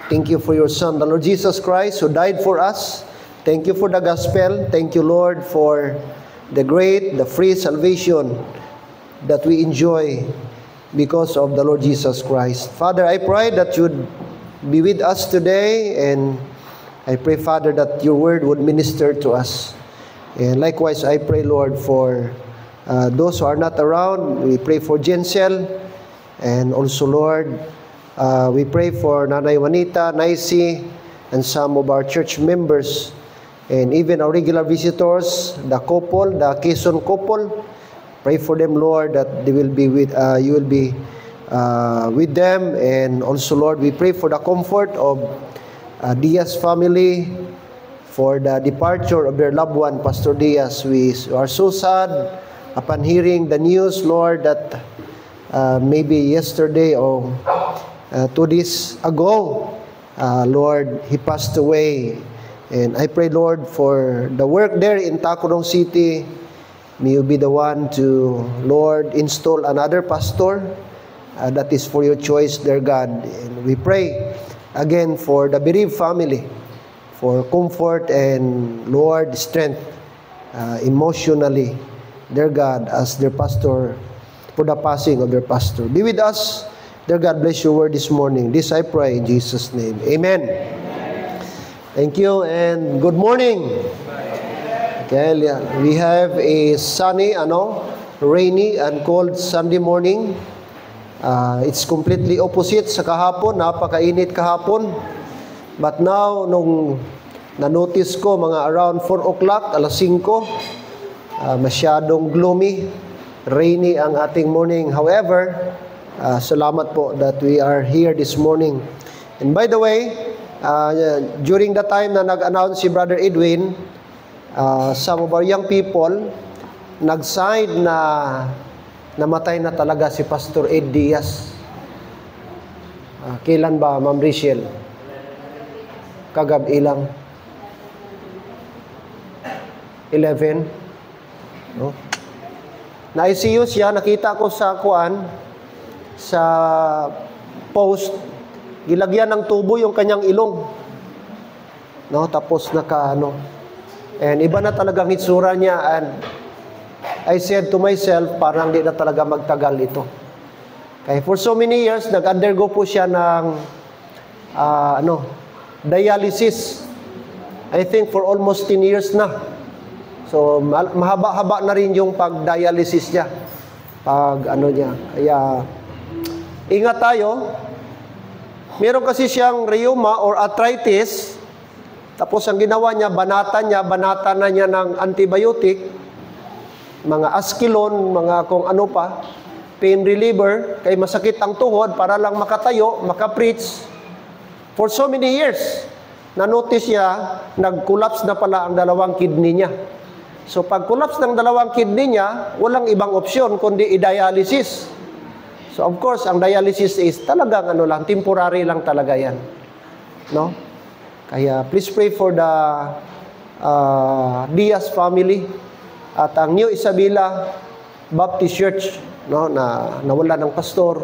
Thank you for your Son, the Lord Jesus Christ, who died for us. Thank you for the gospel. Thank you, Lord, for the great, the free salvation that we enjoy because of the Lord Jesus Christ. Father, I pray that you'd be with us today, and I pray, Father, that your word would minister to us. And likewise, I pray, Lord, for those who are not around. We pray for Jensel, and also, Lord, we pray for Nanay Juanita, Naisi, and some of our church members, and even our regular visitors, the couple, the Quezon couple. Pray for them, Lord, that they will be with you will be with them, and also, Lord, we pray for the comfort of Diaz family, for the departure of their loved one, Pastor Diaz. We are so sad upon hearing the news, Lord, that maybe yesterday or 2 days ago, Lord, he passed away. And I pray, Lord, for the work there in Tacurong City. May you be the one to, Lord, install another pastor. That is for your choice, dear God. And we pray again for the bereaved family, for comfort and, Lord, strength emotionally, dear God, as their pastor, for the passing of their pastor. Be with us, dear God. Bless your word this morning. This I pray in Jesus' name. Amen. Thank you and good morning. Okay, we have a sunny, rainy and cold Sunday morning. It's completely opposite sa kahapon. Napakainit kahapon. But now, nung na-notice ko, mga around 4 o'clock, alas 5, masyadong gloomy, rainy ang ating morning. However, salamat po that we are here this morning. And by the way, during the time na nag-announce si Brother Edwin, some of our young people nag-sign na namatay na talaga si Pastor Ed Diaz. Kailan ba, Ma'am Rachel? Kagabi lang. 11. No? Na-ICU siya, nakita ko sa sa post, gilagyan ng tubo yung kanyang ilong. No, tapos and iba na talagang hitsura niya, and I said to myself, parang di na talaga magtagal ito. Kaya for so many years, nag-undergo po siya ng dialysis. I think for almost 10 years na. So, mahaba-haba na rin yung pag-dialysis niya. Niya. Kaya, ingat tayo. Meron kasi siyang rheuma or arthritis. Tapos ang ginawa niya, banata na niya ng antibiotic, mga Askelon, mga kung ano pa, pain reliever, kay masakit ang tuhod para lang makatayo, makapreach. For so many years, na-notice niya, nag-collapse na pala ang 2 kidney niya. So pag collapse ng 2 kidney niya, walang ibang opsyon kundi i-dialysis. So of course, ang dialysis is talagang temporary lang talaga yan. No? Kaya please pray for the Diaz family at ang New Isabela Baptist Church, no, na nawala ng pastor.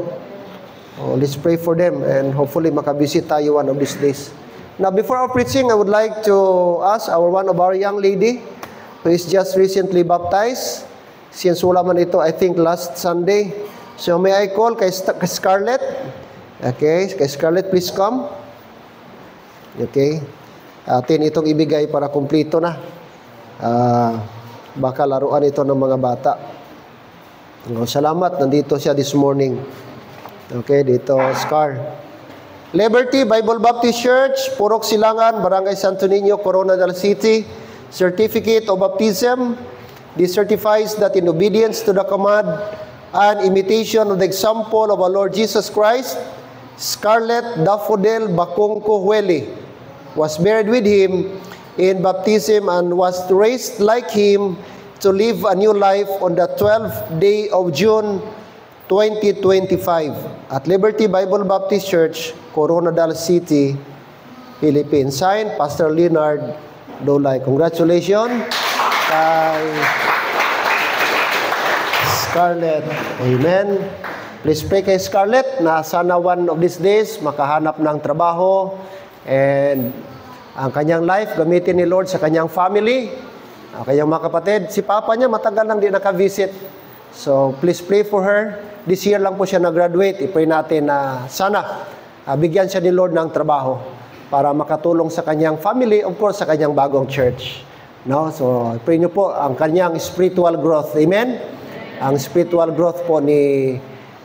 Let's pray for them and hopefully makabisit tayo one of these days. Now, before our preaching, I would like to ask one of our young lady who is just recently baptized. Since wala man ito, I think last Sunday. So may I call kay Scarlett? Okay, kay Scarlett, please come. Okay. Atin itong ibigay para kumpleto na. Baka laruan ito ng mga bata. Salamat, nandito siya this morning. Okay, dito, Scar. Liberty Bible Baptist Church, Purok Silangan, Barangay Santo Niño, Coronadal City. Certificate of Baptism. This certifies that in obedience to the command and imitation of the example of our Lord Jesus Christ, Scarlett Daffodil Bakongko Hueli was buried with him in baptism and was raised like him to live a new life on the 12th day of June 2025 at Liberty Bible Baptist Church, Coronadal City, Philippines. Signed, Pastor Leonard Dolay. Congratulations kay Scarlett. Amen. Please pray kay Scarlett na sana one of these days makahanap ng trabaho and ang kanyang life gamitin ni Lord sa kanyang family, kanyang mga kapatid. Si Papa niya matagal nang di naka-visit. So please pray for her. This year lang po siya nag-graduate. I-pray natin na sana bigyan siya ni Lord ng trabaho para makatulong sa kanyang family, of course sa kanyang bagong church. No? So pray niyo po ang kanyang spiritual growth. Amen? Ang spiritual growth po ni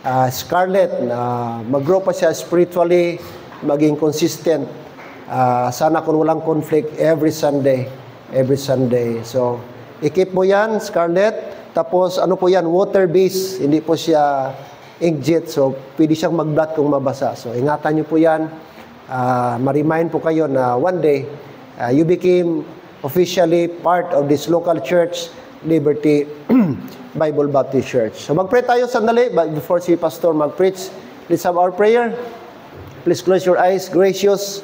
Scarlett, mag-grow pa siya spiritually, maging consistent. Sana kung walang conflict every Sunday. So, i-keep mo yan, Scarlett. Tapos, ano po yan, water-based. Hindi po siya inkjet. So, pwede siyang mag-blot kung mabasa. So, ingatan niyo po yan. Ma-remind po kayo na one day, you became officially part of this local church, Liberty Bible Baptist Church. So, mag-pray tayo sandali before si Pastor mag-preach. Let's have our prayer. Please close your eyes. Gracious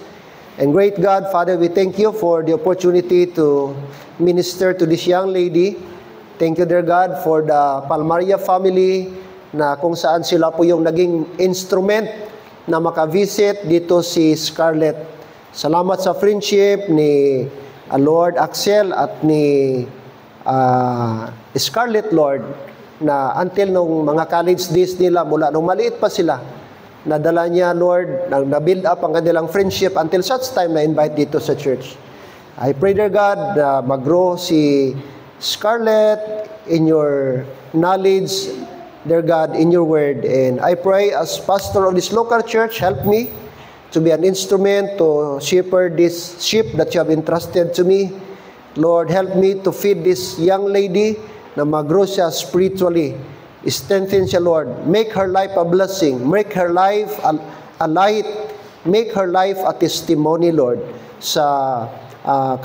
and great God, Father, we thank you for the opportunity to minister to this young lady. Thank you, dear God, for the Palmaria family na kung saan sila po yung naging instrument na makavisit dito si Scarlett. Salamat sa friendship ni Lord Axel at ni Scarlett, Lord, na until nung mga college days nila, mula nung maliit pa sila, nadala niya, Lord, na-build up ang kanilang friendship until such time na invite dito sa church. I pray, dear God, na mag-grow si Scarlett in your knowledge, dear God, in your word. And I pray as pastor of this local church, help me to be an instrument to shepherd this sheep that you have entrusted to me. Lord, help me to feed this young lady na mag-grow siya spiritually. Strengthen siya, Lord. Make her life a blessing. Make her life a light. Make her life a testimony, Lord, sa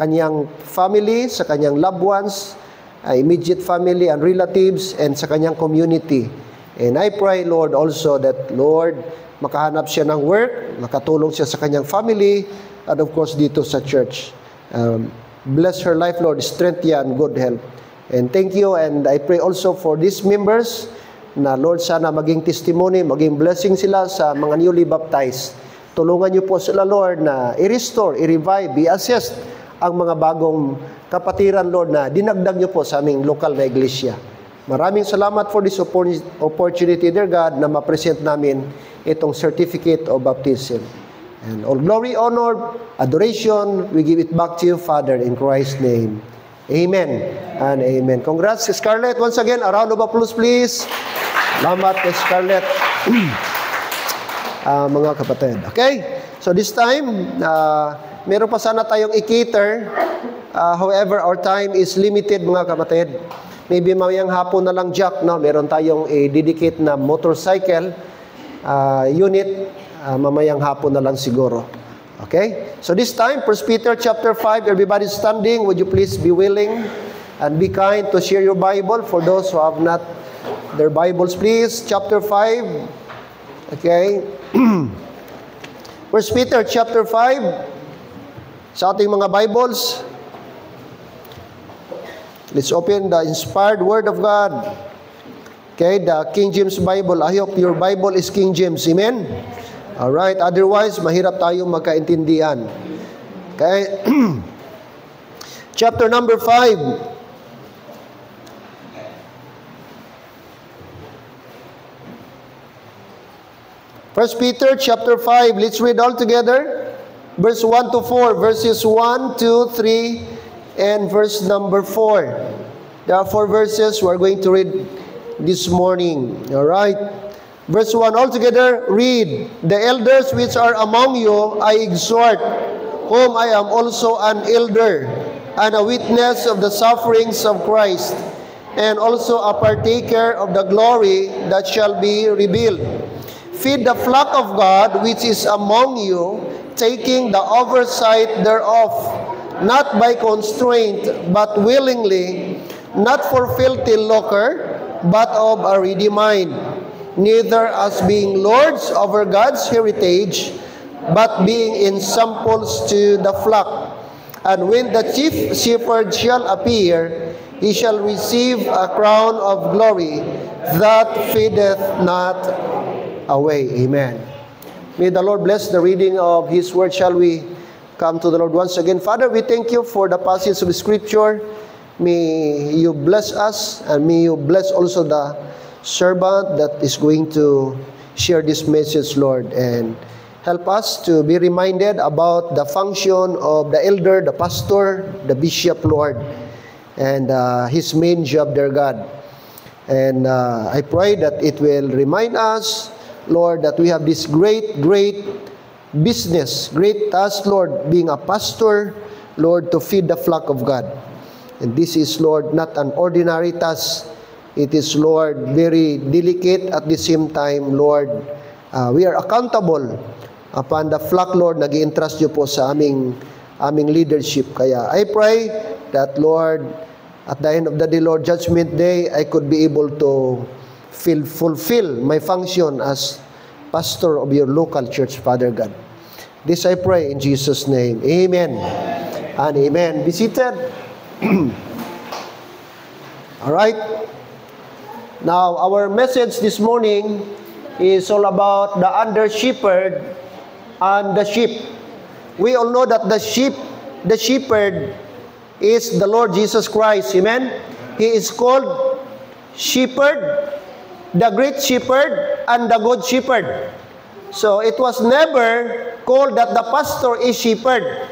kanyang family, sa kanyang loved ones, immediate family and relatives, and sa kanyang community. And I pray, Lord, also that, Lord, makahanap siya ng work, makatulong siya sa kanyang family, and of course, dito sa church. Bless her life, Lord. Strength niya and good health. And thank you, and I pray also for these members na, Lord, sana maging testimony, maging blessing sila sa mga newly baptized. Tulungan niyo po sila, Lord, na i-restore, i-revive, i-assist ang mga bagong kapatiran, Lord, na dinagdag niyo po sa aming lokal na iglesia. Maraming salamat for this opportunity, dear God, na ma-present namin itong certificate of baptism. And all glory, honor, adoration, we give it back to you, Father, in Christ's name. Amen and amen. Congrats, Scarlett. Once again, a round of applause, please. Salamat kay Scarlett. Mga kapatid. Okay? So this time, meron pa sana tayong i-cater. However, our time is limited, mga kapatid. Maybe mamayang hapon na lang, Jack, no? Meron tayong i-dedicate na motorcycle unit. Mamayang hapon na lang siguro. Okay? So this time, 1 Peter chapter 5, everybody standing, would you please be willing and be kind to share your Bible for those who have not their Bibles, please. Chapter 5. Okay? 1 Peter chapter 5. Sa ating mga Bibles, let's open the inspired Word of God. Okay, the King James Bible. I hope your Bible is King James. Amen? Alright, otherwise, mahirap tayong magkaintindihan. Okay? Chapter number 5. First Peter chapter 5. Let's read all together. Verse 1 to 4. Verses 1, 2, 3, and verse number 4. There are 4 verses we're going to read this morning. Alright? Verse 1, all together, read. The elders which are among you, I exhort, whom I am also an elder, and a witness of the sufferings of Christ, and also a partaker of the glory that shall be revealed. Feed the flock of God which is among you, taking the oversight thereof, not by constraint, but willingly, not for filthy lucre, but of a ready mind. Neither as being lords over God's heritage, but being in samples to the flock. And when the chief shepherd shall appear, he shall receive a crown of glory that fadeth not away. Amen. May the Lord bless the reading of His Word. Shall we come to the Lord once again? Father, we thank you for the passage of Scripture. May you bless us, and may you bless also the servant that is going to share this message, Lord, and help us to be reminded about the function of the elder, the pastor, the bishop, Lord, and his main job, dear God. And I pray that it will remind us, Lord, that we have this great business, great task, Lord, being a pastor, Lord, to feed the flock of God. And this is, Lord, not an ordinary task. It is, Lord, very delicate at the same time, Lord. We are accountable upon the flock, Lord, nag-i-entrust niyo po sa aming leadership. Kaya I pray that, Lord, at the end of the day, Lord, Judgment Day, I could be able to fulfill my function as pastor of your local church, Father God. This I pray in Jesus' name. Amen and amen. Be seated. All right. Now, our message this morning is all about the under-shepherd and the sheep. We all know that the shepherd is the Lord Jesus Christ. Amen? He is called shepherd, the great shepherd, and the good shepherd. So, it was never called that the pastor is shepherd,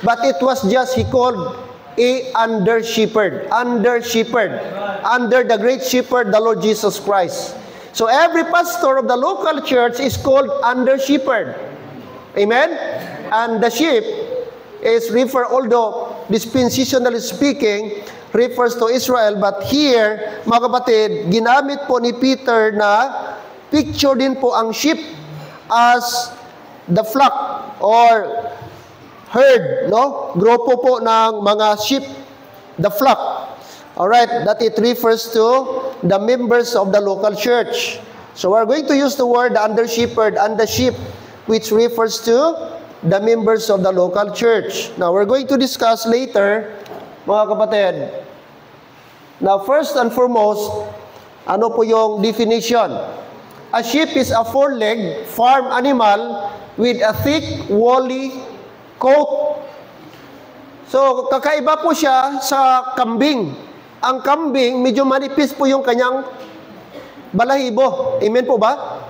but it was just he called a under-shepherd, under the great shepherd, the Lord Jesus Christ. So every pastor of the local church is called under-shepherd. Amen? And the sheep is referred, although dispensationally speaking, refers to Israel, but here, mga kapatid, ginamit po ni Peter na picture din po ang sheep as the flock or herd, no? Grupo po ng mga sheep, the flock. Alright, that it refers to the members of the local church. So we're going to use the word the under-shepherd and the sheep, which refers to the members of the local church. Now, we're going to discuss later, mga kapatid. Now, first and foremost, ano po yung definition? A sheep is a four-legged farm animal with a thick, woolly coat. So, kakaiba po siya sa kambing. Ang kambing, medyo manipis po yung kanyang balahibo. Amen po ba?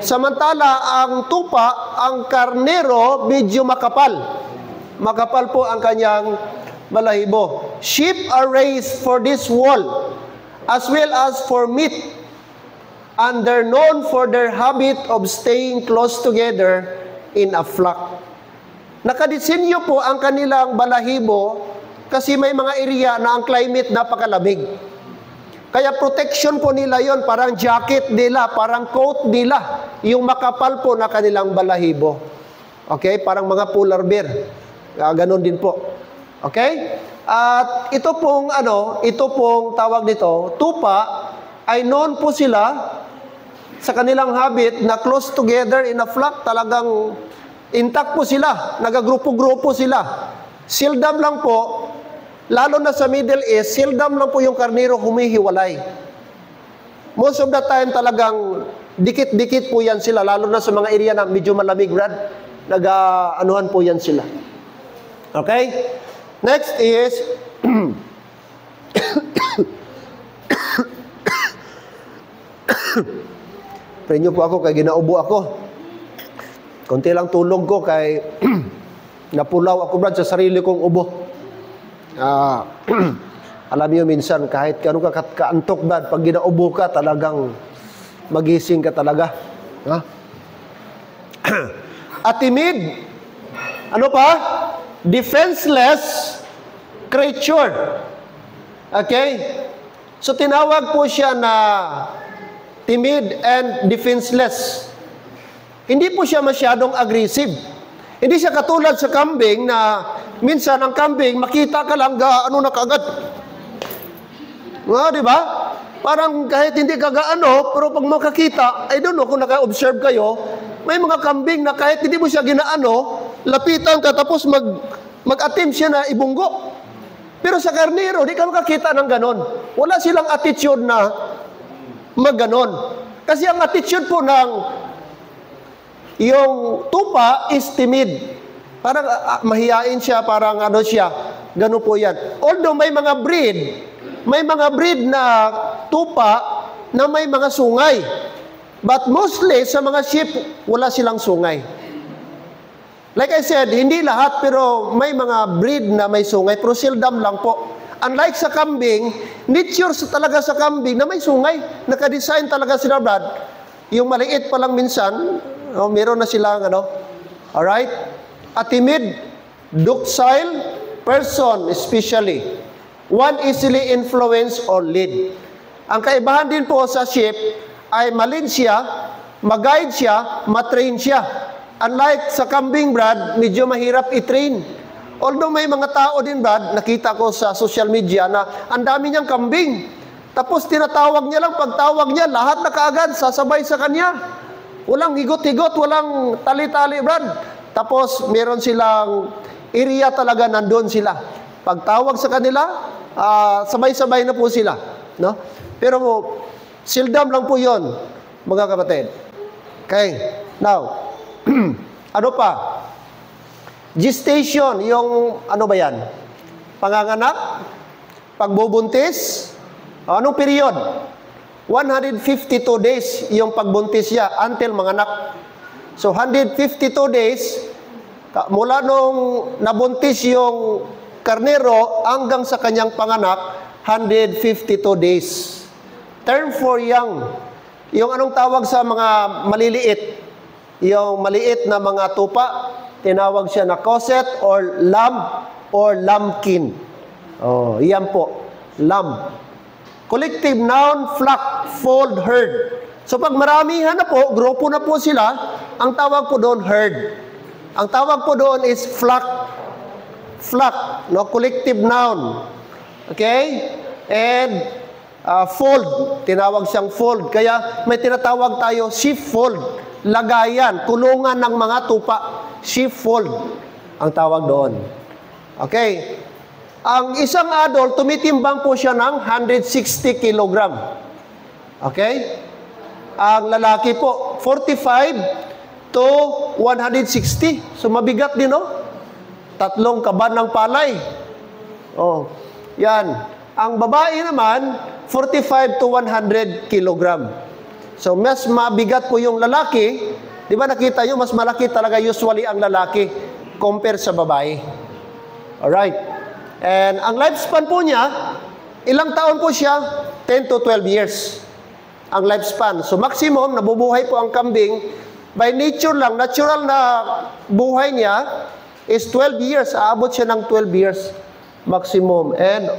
Samantala, ang tupa, ang karnero, medyo makapal. Makapal po ang kanyang balahibo. Sheep are raised for this wool, as well as for meat. And they're known for their habit of staying close together in a flock. Nakadisenyo po ang kanilang balahibo kasi may mga area na ang climate napakalamig. Kaya protection po nila yon, parang jacket nila, parang coat nila, yung makapal po na kanilang balahibo. Okay? Parang mga polar bear. Ganon din po. Okay? At ito pong tawag nito, tupa, ay known po sila sa kanilang habit na close together in a flock, talagang intact po sila, nagagrupo-grupo sila. Seldom lang po, lalo na sa Middle East, seldom lang po yung karnero humihiwalay. Most of the time talagang dikit-dikit po yan sila, lalo na sa mga area na medyo malamig, Brad. Nag-anuhan po yan sila. Okay? Next is, pray niyo po ako kay ginaubo ako. Konti lang tulog ko kay napulaw ako, Brad, sa sarili kong ubo. Alam niyo minsan kahit kano ka kaantok, Brad, pag ginaubo ka talagang magising ka talaga. Ha? At timid. Ano pa? Defenseless creature. Okay? So tinawag po siya na timid and defenseless. Hindi po siya masyadong aggressive. Hindi siya katulad sa kambing na minsan ang kambing, makita ka lang gaano na kaagad. Di ba? Parang kahit hindi ka gaano, pero pag makakita, I don't know kung naka-observe kayo, may mga kambing na kahit hindi mo siya ginaano, lapitan ka tapos mag-attempt siya na ibunggo. Pero sa karnero, di ka makakita ng ganon. Wala silang attitude na magganon. Kasi ang attitude po ng Yung tupa is timid. Parang mahiyain siya, parang ano siya. Ganun po yan. Although may mga breed na tupa na may mga sungay. But mostly, sa mga sheep, wala silang sungay. Like I said, hindi lahat, pero may mga breed na may sungay, pero seldom lang po. Unlike sa kambing, nature talaga sa kambing na may sungay. Nakadesign talaga sila, Brad. Yung maliit pa lang minsan, meron na silang, alright? A timid, docile person especially. One easily influenced or lead. Ang kaibahan din po sa sheep ay malin siya, mag-guide siya, matrain siya. Unlike sa kambing, Brad, medyo mahirap i-train. Although may mga tao din, Brad, nakita ko sa social media na ang dami niyang kambing. Tapos tinatawag niya lang, pagtawag niya, lahat na kaagad, sasabay sa kanya. Walang higot-higot, walang tali-tali, Brad. Tapos meron silang area talaga, nandun sila. Pagtawag sa kanila, sabay-sabay na po sila. No? Pero seldom lang po yon, mga kapatid. Okay, now, ano pa? Gestation, yung ano ba yan? Panganganak? Pagbubuntis? Anong period? 152 days yung pagbuntis niya until manganak. So 152 days, mula nung nabuntis yung karnero hanggang sa kanyang panganak, 152 days. Term for young. Yung anong tawag sa mga maliliit? Yung maliit na mga tupa, tinawag siya na cosset or lamb or lambkin. Oh, iyan po. Lamb. Collective noun, flock, fold, herd. So pag maramihan na po, grupo na po sila, ang tawag po doon herd. Ang tawag po doon is flock. Flock, no? Collective noun. Okay? And fold, tinawag siyang fold. Kaya may tinatawag tayo sheepfold. Lagayan, kulungan ng mga tupa. Sheepfold ang tawag doon. Okay. Ang isang adult, tumitimbang po siya ng 160 kilogram. Okay? Ang lalaki po, 45 to 160. So mabigat din, no? 3 kaban ng palay. Oh, yan. Ang babae naman, 45 to 100 kilogram. So mas mabigat po yung lalaki. Di ba nakita nyo, mas malaki talaga usually ang lalaki compare sa babae. Alright. And ang lifespan po niya, ilang taon po siya? 10 to 12 years. Ang lifespan. So maximum, nabubuhay po ang kambing. By nature lang, natural na buhay niya is 12 years. Aabot siya ng 12 years maximum. And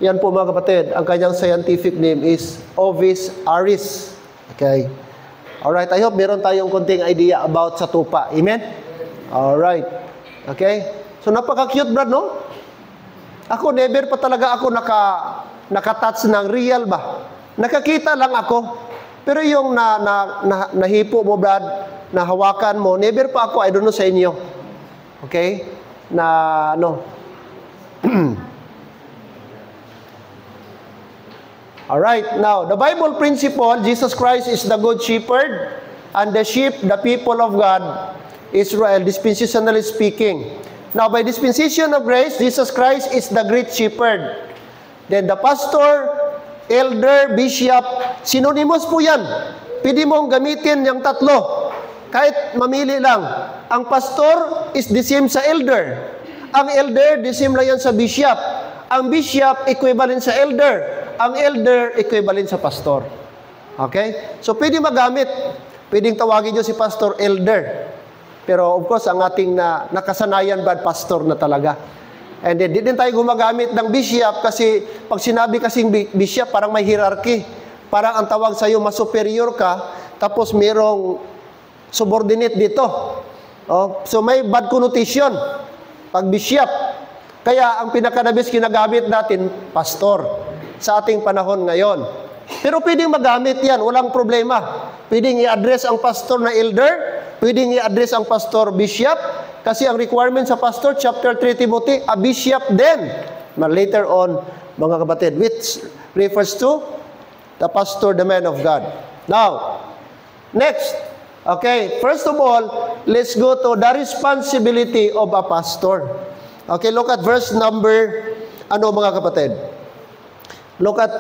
yan po mga kapatid, ang kanyang scientific name is Ovis aris. Okay. Alright, I hope meron tayong konting idea about sa tupa. Amen? Alright. Okay? So, napaka-cute, Brad, no? Ako, never pa talaga ako nakatouch ng real ba? Nakakita lang ako. Pero yung nahipo mo, Brad, nahawakan mo, never pa ako, I don't know sa inyo. Okay? Alright, now, the Bible principle, Jesus Christ is the good shepherd, and the sheep, the people of God, Israel, dispensationally speaking. Now, by dispensation of grace, Jesus Christ is the great shepherd. Then the pastor, elder, bishop, synonymous po yan. Pwede mong gamitin yung tatlo. Kahit mamili lang. Ang pastor is the same sa elder. Ang elder, the same lang yan sa bishop. Ang bishop, equivalent sa elder. Ang elder, equivalent sa pastor. Okay? So, pwede magamit. Pwedeng tawagin nyo si pastor elder. Pero, of course, ang ating nakasanayan ba, pastor na talaga. And then, di din tayo gumagamit ng bishop kasi pag sinabi kasing bishop, parang may hierarchy. Parang ang tawag sa'yo, mas superior ka, tapos merong subordinate dito. Oh, so, may bad connotation pag bishop. Kaya, ang pinakadabis ginagamit natin, pastor. Sa ating panahon ngayon. Pero pwedeng magamit yan, walang problema. Pwedeng i-address ang pastor na elder, pwedeng i-address ang pastor bishop, kasi ang requirement sa pastor, chapter 3 Timothy, a bishop then. Later on, mga kapatid, which refers to the pastor, the man of God. Now, next, Okay, first of all, let's go to the responsibility of a pastor. Okay, look at verse number, mga kapatid? Look at,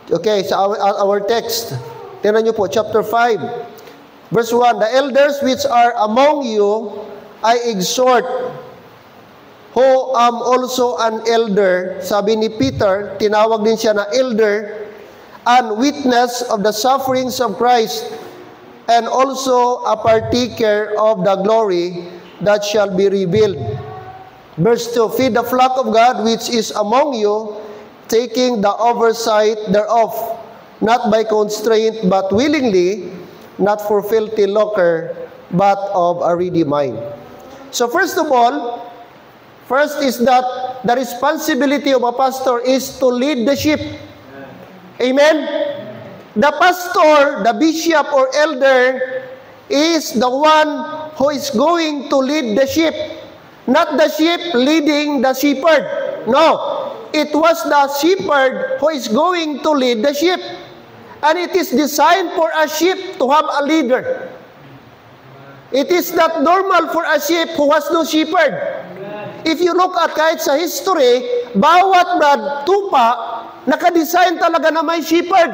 okay, sa our text. Tingnan nyo po, chapter 5, verse 1. The elders which are among you, I exhort, who am also an elder. Sabi ni Peter, tinawag din siya na elder, and witness of the sufferings of Christ, and also a partaker of the glory that shall be revealed. Verse 2, feed the flock of God which is among you, taking the oversight thereof, not by constraint, but willingly, not for filthy lucre, but of a ready mind. So first of all, first is that the responsibility of a pastor is to lead the sheep. Amen? The pastor, the bishop or elder, is the one who is going to lead the sheep. Not the sheep leading the shepherd. No. It was the shepherd who is going to lead the sheep. And it is designed for a sheep to have a leader. It is not normal for a sheep who has no shepherd. If you look at kahit sa history, bawat tupa, nakadesign talaga na may shepherd.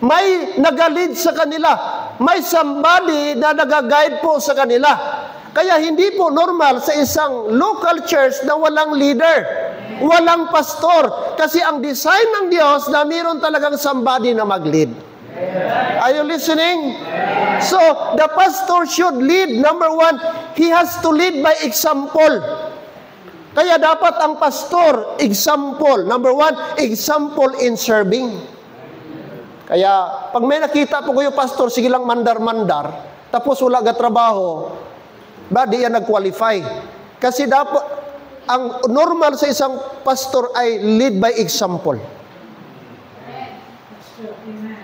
May nagalid sa kanila. May somebody na nagaguide po sa kanila. Kaya hindi po normal sa isang local church na walang leader, walang pastor. Kasi ang design ng Diyos na mayroon talagang somebody na mag-lead. Are you listening? So, the pastor should lead. Number one, he has to lead by example. Kaya dapat ang pastor, example. Number one, example in serving. Kaya, pag may nakita po kayo, pastor, sige lang mandar-mandar, tapos wala ka trabaho, ba, di yan nag-qualify. Kasi dapat, ang normal sa isang pastor ay lead by example.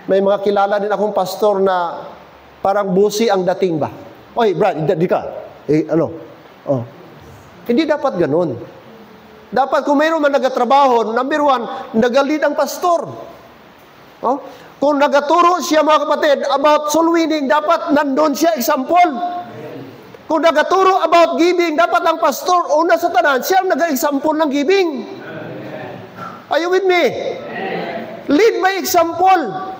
May mga kilala din akong pastor na parang busi ang dating ba? Oy, Brad, di ka. Oh. Hindi dapat ganun. Dapat kung mayroon man nagatrabaho, number one, nagalid ang pastor. Oh? Kung nagaturo siya, mga kapatid, about soul winning, dapat nandun siya example. Kung nagaturo about giving, dapat ang pastor, una sa tanan, siya ang nag-example ng giving. Are you with me? Lead by example.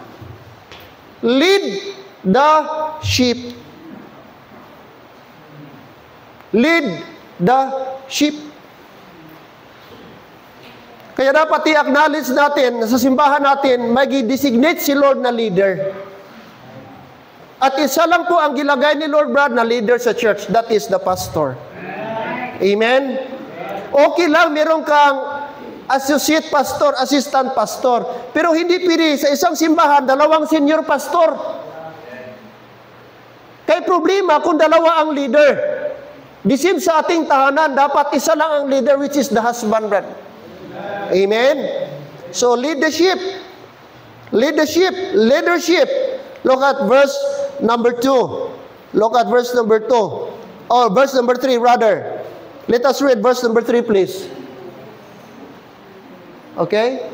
Lead the sheep. Lead the sheep. Kaya dapat i-acknowledge natin, sa simbahan natin, mag-designate si Lord na leader. At isa lang po ang gilagay ni Lord Brad na leader sa church. That is the pastor. Amen? Okay lang, meron kang associate pastor, assistant pastor. Pero hindi pwede sa isang simbahan, dalawang senior pastor. Kaya problema kung dalawa ang leader. Bisim sa ating tahanan, dapat isa lang ang leader, which is the husband, Brad. Amen? So, leadership. Leadership. Leadership. Look at verse number 2. Look at verse number 2. Or verse number 3, rather. Let us read verse number 3, please. Okay?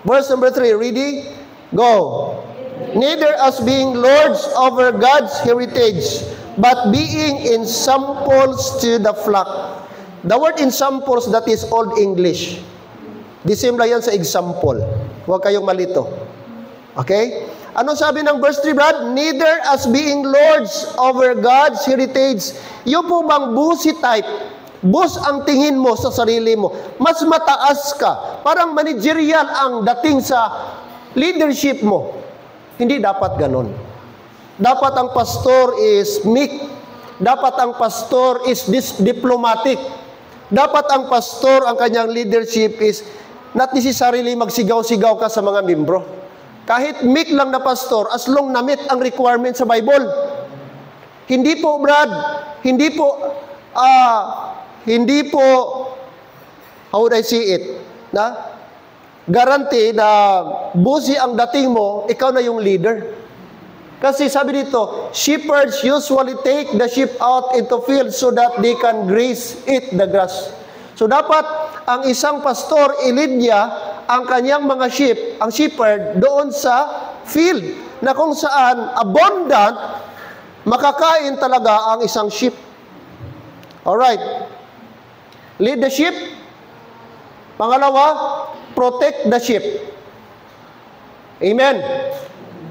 Verse number 3, ready? Go. Neither as being lords over God's heritage, but being in samples to the flock. The word in samples, that is Old English. The same lang yan sa example. Huwag kayong malito. Okay? Anong sabi ng verse 3, Brad? Neither as being lords over God's heritage. Yung po bang busi type? Boss ang tingin mo sa sarili mo. Mas mataas ka. Parang managerial ang dating sa leadership mo. Hindi dapat ganon. Dapat ang pastor is meek. Dapat ang pastor is diplomatic. Dapat ang pastor, ang kanyang leadership is not necessarily magsigaw-sigaw ka sa mga membro. Kahit meek lang na pastor, as long na meet ang requirement sa Bible. Hindi po, Brad, hindi po, how would I say it, na guarantee na busi ang dating mo, ikaw na yung leader. Kasi sabi dito, shepherds usually take the sheep out into fields so that they can graze, eat the grass. So dapat ang isang pastor, ilid niya ang kanyang mga sheep, ang shepherd, doon sa field na kung saan abundant, makakain talaga ang isang sheep. Alright. Lead the sheep. Pangalawa, protect the sheep. Amen.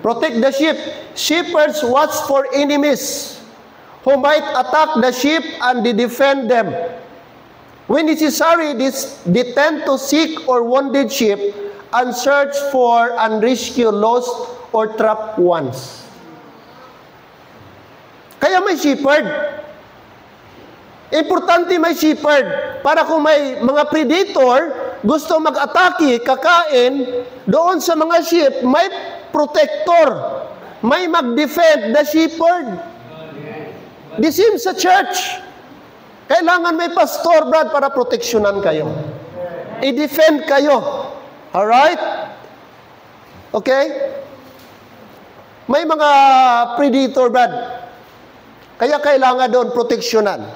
Protect the sheep. Shepherds watch for enemies who might attack the sheep and they defend them. When necessary, they tend to seek or wounded sheep and search for and rescue lost or trapped ones. Kaya may shepherd. Importante may shepherd para kung may mga predator gusto mag-atake, kakain, doon sa mga sheep, may protector. May mag-defend the shepherd. The same sa church. Kailangan may pastor, Brad, para proteksyonan kayo. I-defend kayo. Alright? Okay? May mga predator, Brad. Kaya kailangan doon proteksyonan.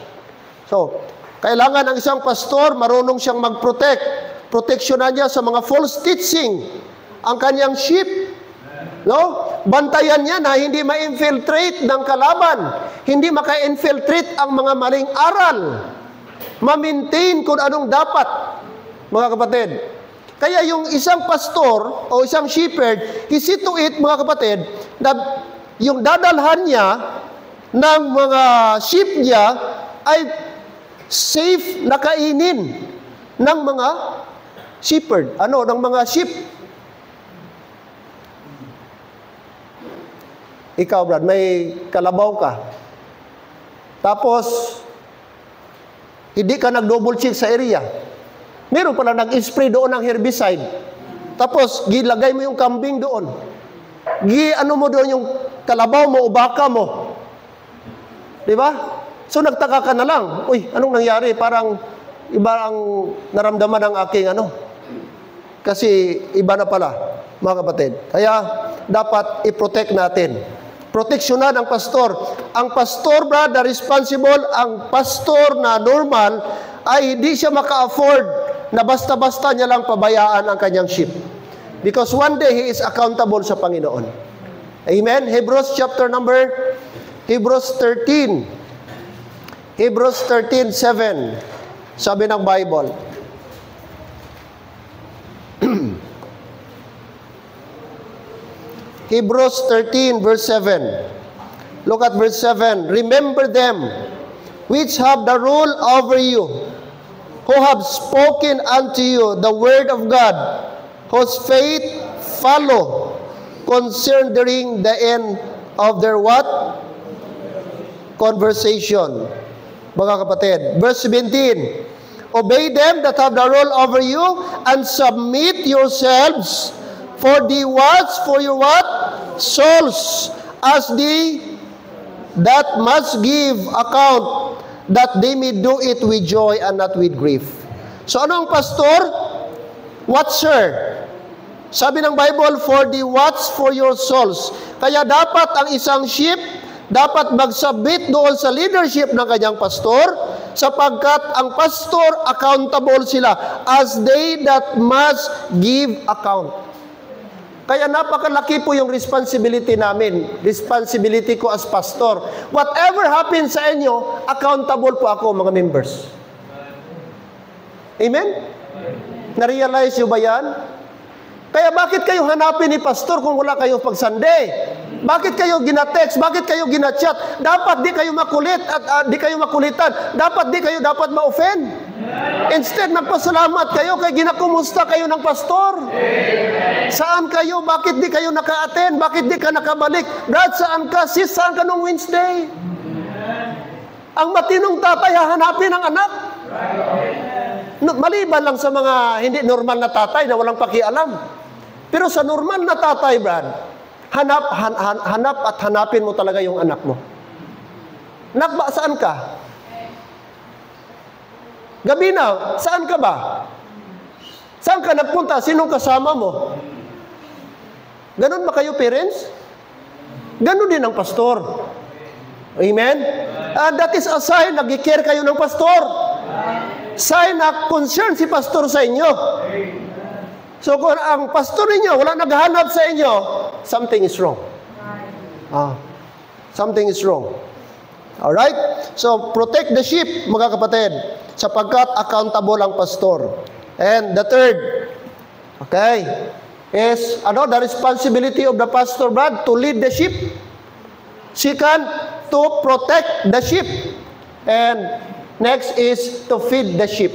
So, kailangan ang isang pastor, marunong siyang mag-protect. Proteksyonan niya sa mga false teaching ang kanyang sheep. No? Bantayan niya na hindi ma-infiltrate ng kalaban. Hindi maka-infiltrate ang mga maling aral. Ma-maintain kung anong dapat, mga kapatid. Kaya yung isang pastor o isang shepherd, see to it, mga kapatid, na yung dadalhan niya ng mga sheep niya ay safe na kainin ng mga shepherd. Ng mga sheep. Ikaw, Brad, may kalabaw ka. Tapos, hindi ka nag-double check sa area. Meron pala nag-spray doon ng herbicide. Tapos, gilagay mo yung kambing doon. Mo doon yung kalabaw mo o baka mo. Diba? So, nagtaka ka na lang. Uy, anong nangyari? Parang iba ang naramdaman ng aking Kasi iba na pala, mga kapatid. Kaya, dapat i-protect natin. Proteksyonan ang pastor. Ang pastor, brad, na responsible, ang pastor na normal, ay hindi siya maka-afford na basta-basta niya lang pabayaan ang kanyang sheep. Because one day, he is accountable sa Panginoon. Amen? Hebrews 13. Hebrews 13:7. Sabi ng Bible. Hebrews 13 verse 7. Look at verse 7. Remember them which have the rule over you, who have spoken unto you the word of God, whose faith follow, concerning the end of their what? Conversation. Mga kapatid. Verse 17. Obey them that have the rule over you, and submit yourselves, for they watch for your what? Souls, as they that must give account, that they may do it with joy and not with grief. So ano ang pastor? Watcher. Sabi ng Bible, for the watch for your souls. Kaya dapat ang isang sheep, dapat mag-submit doon sa leadership ng kanyang pastor, sapagkat ang pastor, accountable sila, as they that must give account. Kaya napakalaki po yung responsibility namin. Responsibility ko as pastor. Whatever happens sa inyo, accountable po ako, mga members. Amen? Na-realize nyo ba yan? Kaya bakit kayo hanapin ni pastor kung wala kayo pag Sunday? Bakit kayo gina-text? Bakit kayo gina-chat? Dapat di kayo makulit at di kayo makulitan. Dapat di kayo ma-offend. Instead, nagpasalamat kayo kay ginakumusta kayo ng pastor. Saan kayo? Bakit di kayo naka-attend? Bakit di ka nakabalik? Brad, saan ka? Sis, saan ka nung Wednesday? Ang matinong tatay, hahanapin ang anak. Maliban lang sa mga hindi normal na tatay na walang pakialam. Pero sa normal na tatay, Brad, hanap at hanapin mo talaga yung anak mo. Anak, saan ka? Gabi na, saan ka ba? Saan ka nagpunta? Sinong kasama mo? Ganon ba kayo, parents? Ganon din ang pastor. Amen? That is a sign, nag-care kayo ng pastor. Sign na concern si pastor sa inyo. So kung ang pastor ninyo wala naghahanap sa inyo, something is wrong. Something is wrong. Alright? So, protect the sheep, mga kapatid, sapagkat accountable ang pastor. And the third, okay, is the responsibility of the pastor, Brad, to lead the sheep. Second, to protect the sheep. And next is to feed the sheep.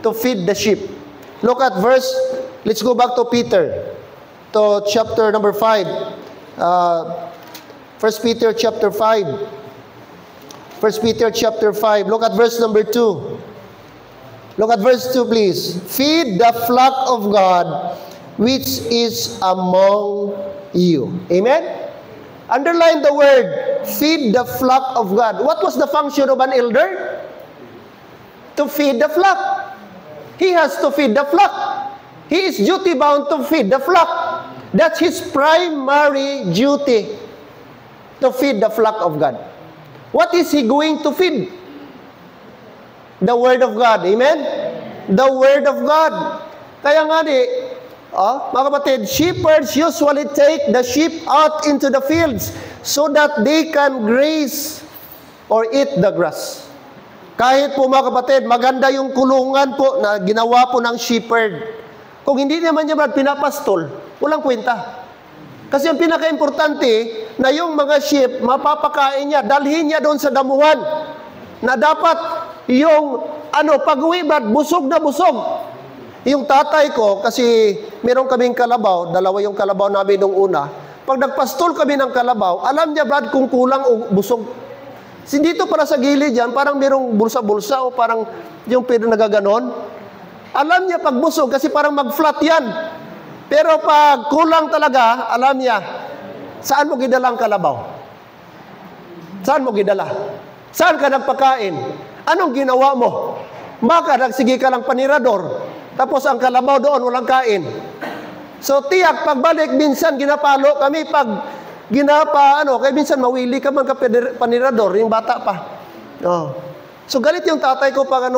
To feed the sheep. Look at let's go back to Peter, to chapter number 5. 1 Peter chapter 5. 1 Peter chapter 5. Look at verse number 2. Look at verse 2, please. Feed the flock of God, which is among you. Amen? Underline the word, feed the flock of God. What was the function of an elder? To feed the flock. He has to feed the flock. He is duty-bound to feed the flock. That's his primary duty, to feed the flock of God. What is he going to feed? The Word of God. Amen? The Word of God. Kaya nga mga kapatid, shepherds usually take the sheep out into the fields so that they can graze or eat the grass. Kahit po mga kapatid, maganda yung kulungan po na ginawa po ng shepherd. Kung hindi naman niya pinapastol, walang kwenta. Kasi ang pinaka-importante na yung mga sheep, mapapakain niya, dalhin niya doon sa damuhan. Na dapat yung pag-uwi busog na busog. Yung tatay ko, kasi meron kaming kalabaw, dalawa yung kalabaw namin nung una. Pag nagpastol kami ng kalabaw, alam niya Brad kung kulang o busog. Dito para sa gilid yan, parang merong bulsa-bulsa o parang yung nagaganon. Alam niya pag busog kasi parang mag-flat yan. Pero pag kulang talaga, alam niya, saan mo gidala ang kalabaw? Saan mo gidala? Saan ka nagpakain? Anong ginawa mo? Baka nagsige ka lang panirador, tapos ang kalabaw doon walang kain. So tiyak, pagbalik, minsan ginapalo kami, pag kaya minsan mawili ka man ka panirador, yung bata pa. So galit yung tatay ko pag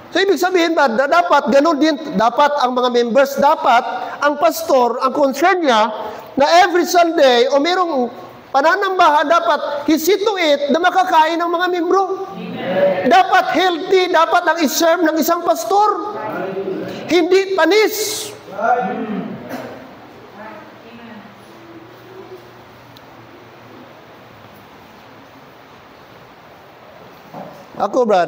So ibig sabihin ba, dapat ganun din, dapat ang mga members, dapat ang pastor, ang concern niya, na every Sunday, o merong pananambahan, dapat he see to it na makakain ng mga membro. Amen. Dapat healthy, dapat ang iserve ng isang pastor. Hindi panis. Ako, Brad,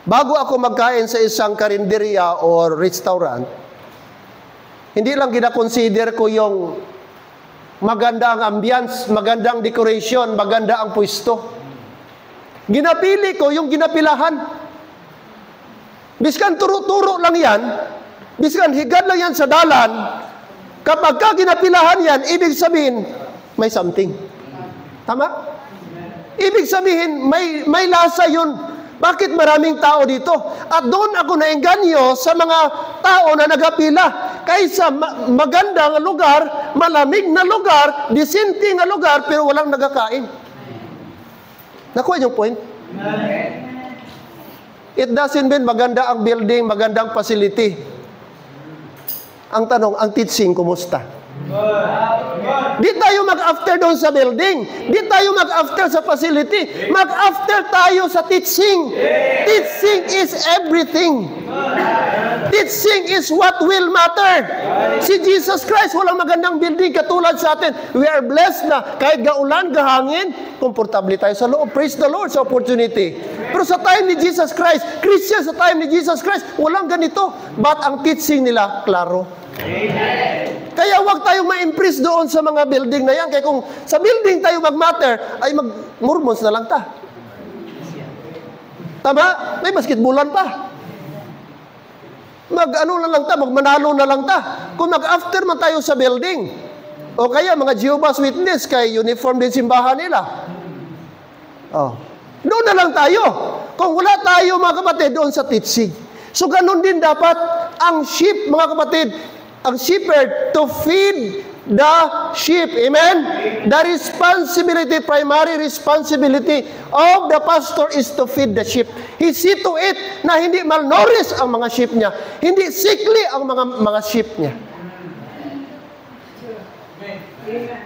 bago ako magkain sa isang karinderya or restaurant, hindi lang gina-consider ko yung maganda ang ambience, magandang decoration, maganda ang pwesto. Ginapili ko yung ginapilahan. Biskan turo-turo lang yan, biskan higad lang yan sa dalan, kapag ka ginapilahan yan, ibig sabihin, may something. Tama? Ibig sabihin, may lasa yun. Bakit maraming tao dito? At doon ako naengganyo sa mga tao na nagapila. Kaysa magandang lugar, malamig na lugar, disente na lugar, pero walang nagakain. Nakuha yung point? It doesn't mean maganda ang building, magandang facility. Ang tanong, ang teaching, kumusta? Di tayo mag-after doon sa building. Di tayo mag-after sa facility. Mag-after tayo sa teaching. Teaching is everything. Teaching is what will matter. Si Jesus Christ, walang magandang building katulad sa atin. We are blessed na kahit gaulan, gahangin, komportable tayo sa loob. Praise the Lord sa opportunity. Pero sa time ni Jesus Christ, Christian sa time ni Jesus Christ, walang ganito. But ang teaching nila, klaro. Amen. Kaya huwag tayong ma-impress doon sa mga building na yan. Kaya kung sa building tayo mag-matter, ay mag-mormons na lang ta. Tama? May basketballan pa. Na lang ta, magmanalo na lang ta. Kung mag-after man tayo sa building, o kaya mga Jehovah's Witness, kay uniform din simbahan nila. Doon na lang tayo. Kung wala tayo, mga kapatid, doon sa teaching. So, ganun din dapat ang sheep, mga kapatid, ang shepherd, to feed the sheep. Amen? The responsibility, primary responsibility of the pastor is to feed the sheep. He see to it na hindi malnourished ang mga sheep niya. Hindi sickly ang mga sheep niya.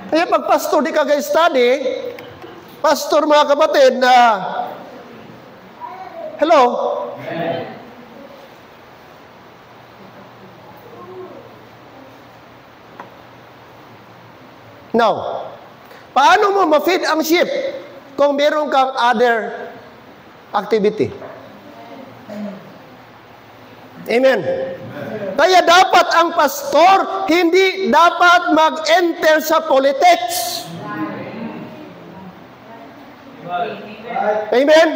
Kaya pag pastor di ka study, pastor mga kapatid na, hello? Now, paano mo ma-feed ang sheep kung meron kang other activity? Amen. Kaya dapat ang pastor hindi dapat mag-enter sa politics. Amen?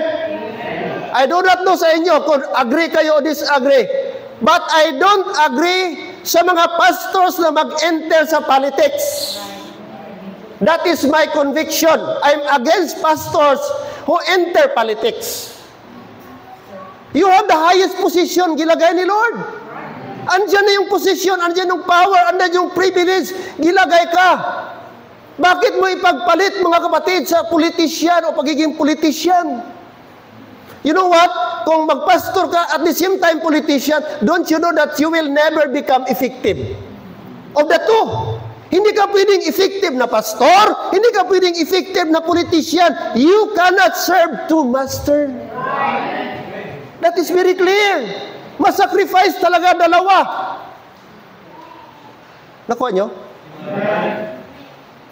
I do not know sa inyo kung agree kayo o disagree. But I don't agree sa mga pastors na mag-enter sa politics. That is my conviction. I'm against pastors who enter politics. You have the highest position gilagay ni Lord. Andyan na yung position, andyan yung power, andyan yung privilege, gilagay ka. Bakit mo ipagpalit, mga kapatid, sa politisyan o pagiging politisyan? You know what? Kung magpastor ka at the same time politician, don't you know that you will never become effective? Of the two. Hindi ka pwedeng effective na pastor, hindi ka pwedeng effective na politician. You cannot serve two masters. That is very clear. Masacrifice talaga dalawa. Nakuha nyo?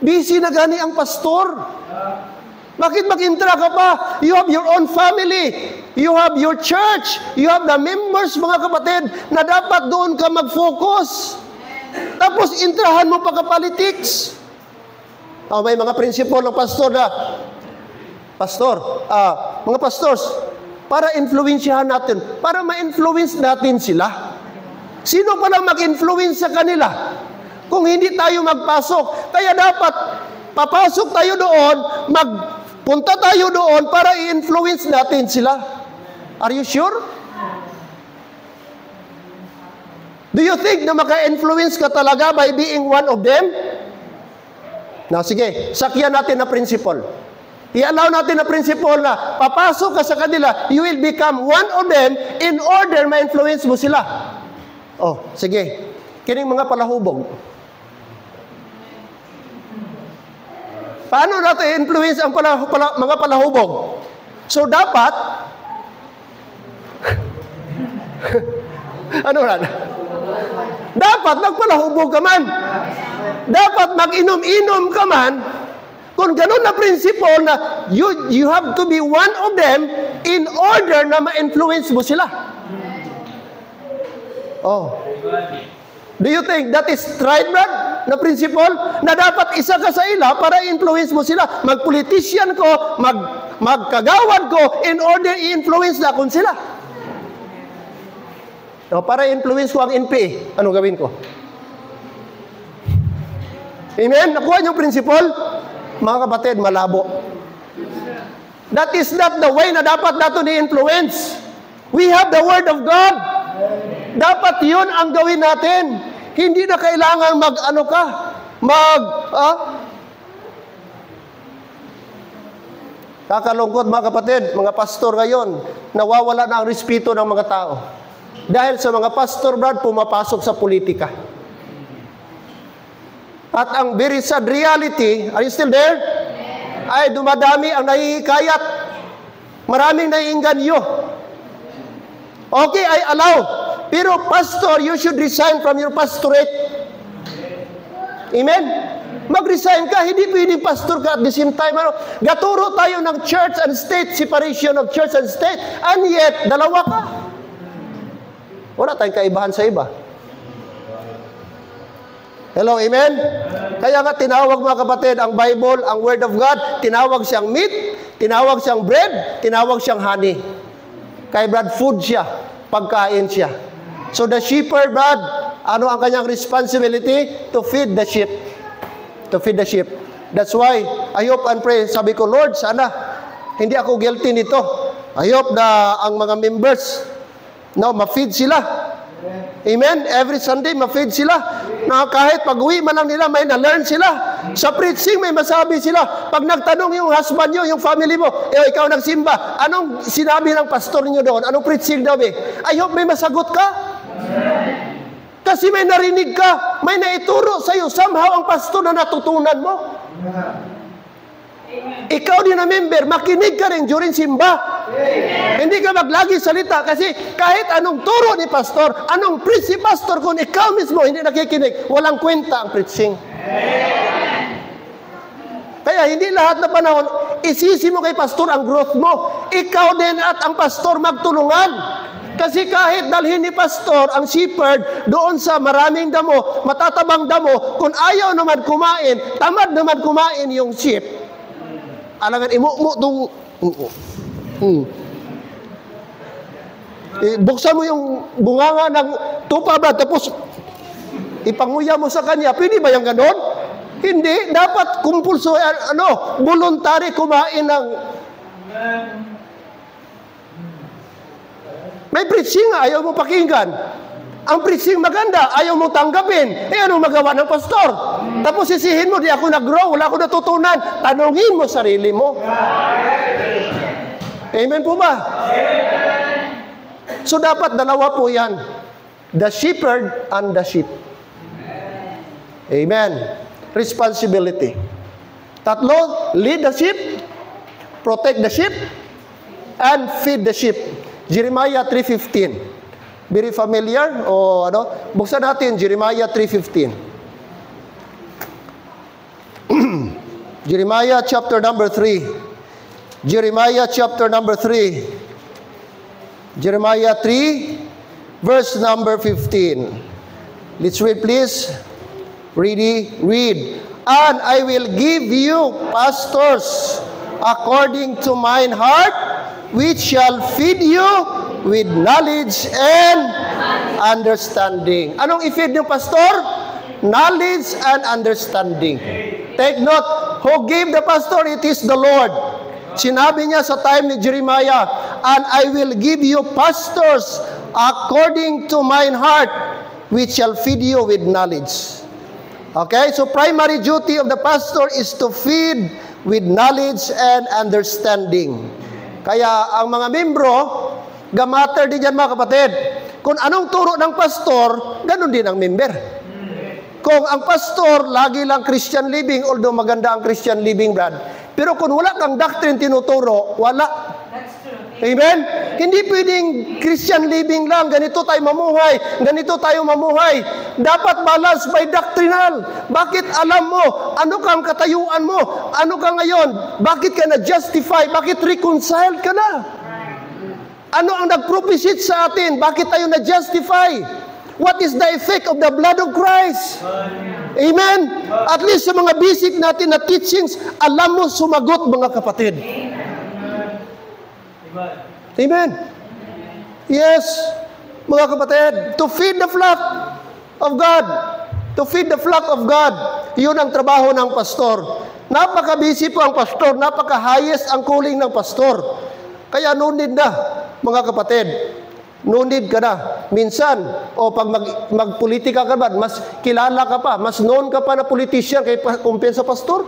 Busy na gani ang pastor. Bakit mag-intra ka pa? You have your own family. You have your church. You have the members, mga kapatid, na dapat doon ka mag-focus. Tapos intrahan mo pa ka politics. May mga prinsipyo ng pastor na, mga pastors, para influensyahan natin, para ma-influence natin sila. Sino pala mag-influence sa kanila? Kung hindi tayo magpasok. Kaya dapat, papasok tayo doon, magpunta tayo doon para i-influence natin sila. Are you sure? Do you think na maka-influence ka talaga by being one of them? Na sige, sakyan natin na principle. I-allow natin na principle na papasok ka sa kanila, you will become one of them in order ma-influence mo sila. Oh, sige. Kining mga palahubog. Paano natin influence ang mga palahubog? So, dapat ano ran? Dapat magpalahubog ka man. Dapat mag-inom-inom ka man. Kung ganun na prinsipyo na you have to be one of them in order na ma-influence mo sila. Oh. Do you think that is right, Brad? Na prinsipyo na dapat isa ka sa ila para i-influence mo sila. Mag-politician ko, magkagawad ko in order i-influence na kung sila. O, para i-influence ko ang NPA, anong gawin ko? Amen? Nakuha niyong prinsipyo? Mga kapatid, malabo. That is not the way na dapat nato ni-influence. We have the Word of God. Dapat yun ang gawin natin. Hindi na kailangan kakalungkot mga kapatid, mga pastor ngayon, nawawala na ang respeto ng mga tao. Dahil sa mga pastor, Brad, pumapasok sa politika. At ang very sad reality, are you still there? Ay dumadami ang nahihikayat. Maraming naiinganyo. Okay, I allow. Pero pastor, you should resign from your pastorate. Amen? Mag-resign ka, hindi pwedeng pastor ka at the same time. Gaturo tayo ng church and state, separation of church and state, and yet, dalawa ka. Wala tayong kaibahan sa iba. Hello, amen? Kaya nga tinawag mga kapatid, ang Bible, ang Word of God, tinawag siyang meat, tinawag siyang bread, tinawag siyang honey. Kay Brad, food siya, pagkain siya. So the shepherd, Brad, ano ang kanyang responsibility? To feed the sheep. To feed the sheep. That's why, I hope and pray, sabi ko, Lord, sana, hindi ako guilty nito. I hope na ang mga members, ma-feed sila. Amen? Every Sunday, ma-feed sila. Na kahit pag-uwi man lang nila, may na-learn sila. Sa preaching, may masabi sila. Pag nagtanong yung husband nyo, yung family mo, ikaw nagsimba, anong sinabi ng pastor niyo doon? Anong preaching daw? I hope may masagot ka. Kasi may narinig ka, may naituro sa iyo, somehow ang pastor na natutunan mo. Ikaw din na member, makinig ka rin during simba. Hindi ka maglagi salita kasi kahit anong turo ni pastor, anong preach si pastor, kung ikaw mismo hindi nakikinig, walang kwenta ang preaching. Kaya hindi lahat na panahon, isisi mo kay pastor ang growth mo. Ikaw din at ang pastor magtulungan. Kasi kahit dalhin ni pastor ang shepherd doon sa maraming damo, matatabang damo, kung ayaw naman kumain, tamad naman kumain yung sheep, alangan imu-mu itong... Buksan mo yung bunganga ng tupa ba, tapos ipanguya mo sa kanya. Pwede ba yung ganon? Hindi. Dapat kumpulso, voluntary kumain ng... May preaching, ayaw mo pakinggan. Ang preaching maganda, ayaw mo tanggapin. Anong magawa ng pastor? Tapos sisihin mo, di ako nag-grow, wala ako natutunan. Tanungin mo sarili mo. Amen po ba? So dapat dalawa po yan. The shepherd and the sheep. Amen. Responsibility. Tatlo, lead the sheep, protect the sheep, and feed the sheep. Jeremiah 3:15. Very familiar? O ano? Buksan natin, Jeremiah 3:15. Jeremiah chapter number 3. Jeremiah chapter number 3. Jeremiah 3, verse number 15. Let's read, please. Read. And I will give you pastors according to mine heart, which shall feed you with knowledge and understanding. Anong i-feed yung pastor? Knowledge and understanding. Take note, who gave the pastor? It is the Lord. Sinabi niya sa time ni Jeremiah, and I will give you pastors according to mine heart, which shall feed you with knowledge. Okay, so primary duty of the pastor is to feed with knowledge and understanding. Kaya ang mga membro, gamatter din yan mga kapatid. Kung anong turo ng pastor, ganun din ang member. Kung ang pastor, lagi lang Christian living, although maganda ang Christian living, Brad. Pero kung wala kang doctrine tinuturo, wala. Amen? Hindi pwedeng Christian living lang, ganito tayo mamuhay, ganito tayo mamuhay. Dapat balance by doctrinal. Bakit alam mo? Ano kang katayuan mo? Ano ka ngayon? Bakit ka na-justify? Bakit reconciled ka na? Ano ang nag-propitiate sa atin? Bakit tayo na-justify? What is the effect of the blood of Christ? Amen? At least sa mga basic natin na teachings, alam mo sumagot mga kapatid. Amen? Yes, mga kapatid, to feed the flock of God. To feed the flock of God. Yun ang trabaho ng pastor. Napaka-busy po ang pastor. Napaka-highest ang calling ng pastor. Kaya no need na, mga kapatid. No need ka na. Minsan, pag magpolitika ka ba, mas kilala ka pa, mas known ka pa na politician kumpara sa pastor.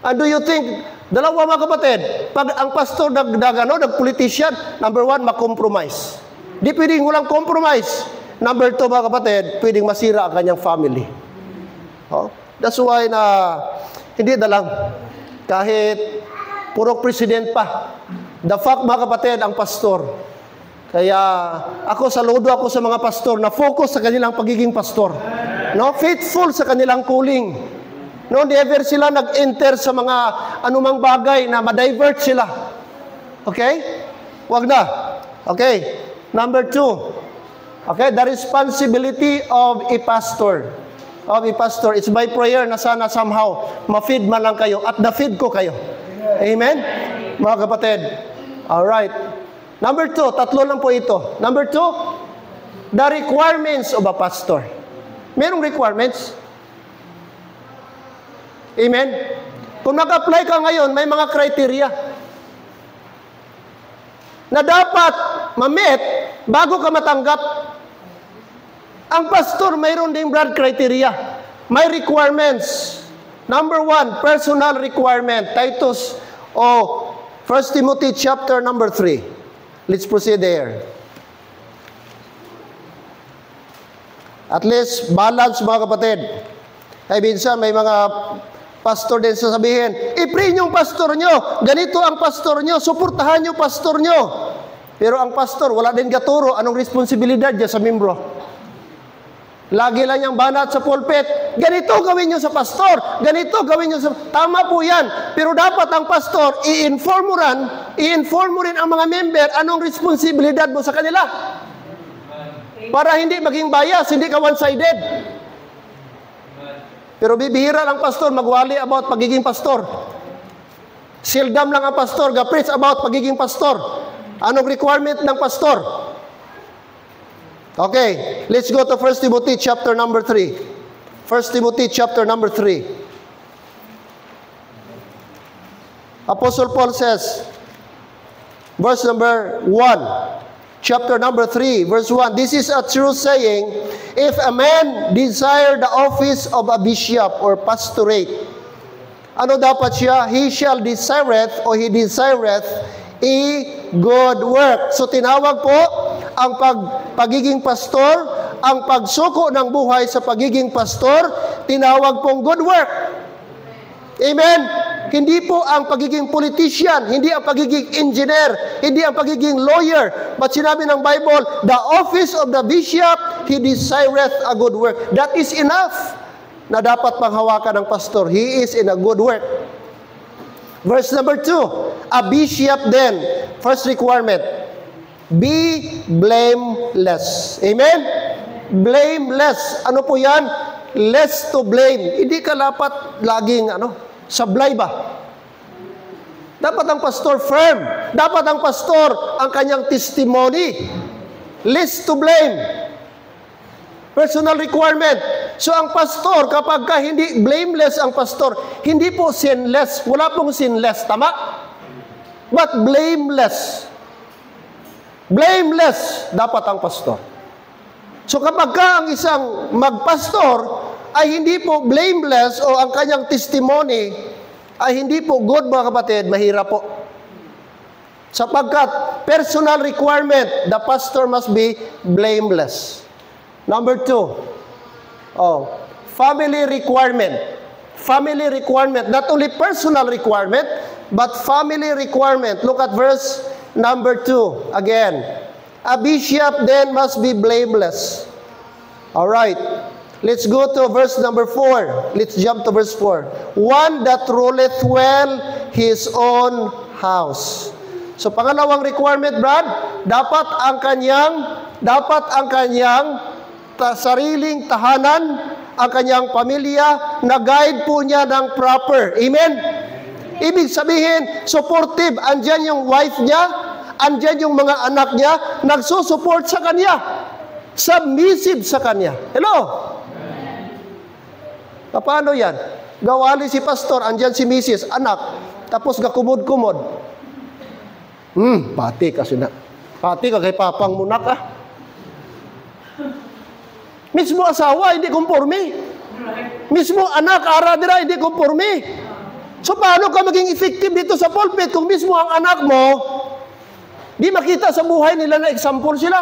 And do you think, dalawa mga kapatid, pag ang pastor nag-politician, number one, makompromise. Di pwedeng walang compromise. Number two, mga kapatid, pwedeng masira ang kanyang family. That's why na, hindi na lang, kahit puro president pa, the fact mga kapatid, ang pastor. Kaya ako, saludo ako sa mga pastor na focus sa kanilang pagiging pastor. No? Faithful sa kanilang calling. No, never sila nag-enter sa mga anumang bagay na ma-divert sila. Okay? Wag na. Okay. Number 2. Okay, the responsibility of a pastor. It's my prayer na sana somehow ma-feed man lang kayo at na-feed ko kayo. Amen? Mga kapatid. Alright. Number 2, tatlo lang po ito. Number 2, the requirements of a pastor. Merong requirements. Amen? Kung mag-apply ka ngayon, may mga criteria na dapat ma-meet bago ka matanggap. Ang pastor, mayroon ding broad criteria. May requirements. Number 1, personal requirement. Titus 1 Timothy chapter number 3. Let's proceed there. At least, balance mga kapatid. Ay minsan, may mga pastor din sasabihin, i-pray yung pastor nyo, ganito ang pastor nyo, suportahan yung pastor nyo. Pero ang pastor, wala din gaturo, anong responsibilidad niya sa membro? Lagi lang niyang banat sa pulpit, ganito gawin nyo sa pastor, ganito gawin nyo sa... Tama po yan, pero dapat ang pastor, i-inform mo rin ang mga member, anong responsibilidad mo sa kanila. Para hindi maging bias, hindi ka one-sided. Pero bibihira lang pastor, magwali about pagiging pastor. Sildam lang ang pastor, ga-preach about pagiging pastor. Anong requirement ng pastor? Okay, let's go to 1 Timothy chapter number 3. 1 Timothy chapter number 3. Apostle Paul says, verse number 1, chapter number 3, verse 1, this is a true saying, if a man desire the office of a bishop or pastorate, ano dapat siya? He shall desireth or he desireth a good work. So tinawag po ang pagiging pastor, ang pagsuko ng buhay sa pagiging pastor, tinawag pong good work. Amen? Hindi po ang pagiging politician, hindi ang pagiging engineer, hindi ang pagiging lawyer. But sinabi ng Bible, the office of the bishop, he desireth a good work. That is enough na dapat panghawakan ng pastor. He is in a good work. Verse number 2, a bishop then, first requirement, be blameless. Amen? Blameless. Ano po yan? Less to blame. Hindi ka dapat laging, sablay ba? Dapat ang pastor firm. Dapat ang pastor ang kanyang testimony. Less to blame. Personal requirement. So ang pastor, kapag ka hindi blameless ang pastor, hindi po sinless. Wala pong sinless. Tama? But blameless. Blameless dapat ang pastor. So kapag ka ang isang magpastor ay hindi po blameless o ang kanyang testimony ay hindi po good, mga kapatid, mahirap po. Sapagkat personal requirement, the pastor must be blameless. Number 2, family requirement. Family requirement, not only personal requirement, but family requirement. Look at verse number 2 again. A bishop then must be blameless. All right. Let's go to verse number 4. Let's jump to verse 4. One that ruleth well his own house. So pangalawang requirement, Brad, dapat ang kanyang sariling tahanan, ang kanyang pamilya, na guide po niya ng proper. Amen? Ibig sabihin, supportive. Andyan yung wife niya, andyan yung mga anak niya, nagsusupport sa kanya. Submissive sa kanya. Hello? Paano yan? Gawali si pastor, andyan si misis, anak, tapos gakumod-kumod. Pati kasi na. Pati ka kay papang munak ah. Mismo asawa, hindi kumporme. Mismo anak, ara dira, hindi kumporme. So paano ka maging effective dito sa pulpit kung mismo ang anak mo, di makita sa buhay nila na example sila?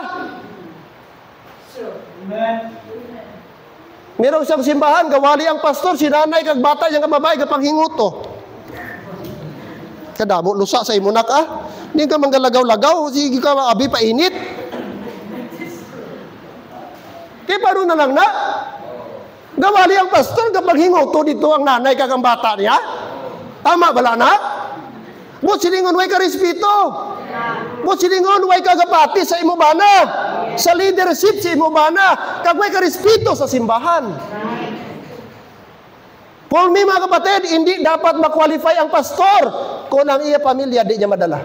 Merong isang simbahan, gawali ang pastor, sinanay kag bata, yung babae, kapang hinguto. Kadamo, lusa sa imunak ah. Hindi ka manggalagaw-lagaw, sige ka abi pa init. Kaya paano na lang na? Gawali ang pastor, kapag hinguto dito ang nanay kag ang bata niya. Tama bala na? But silingon way ka respeto. But silingon way ka gapati sa imo bana. Sa leadership sa imo bana. Kag way ka respeto sa simbahan. For me, mga kapatid, hindi dapat ma-qualify ang pastor kung ang iya pamilya di niya madala.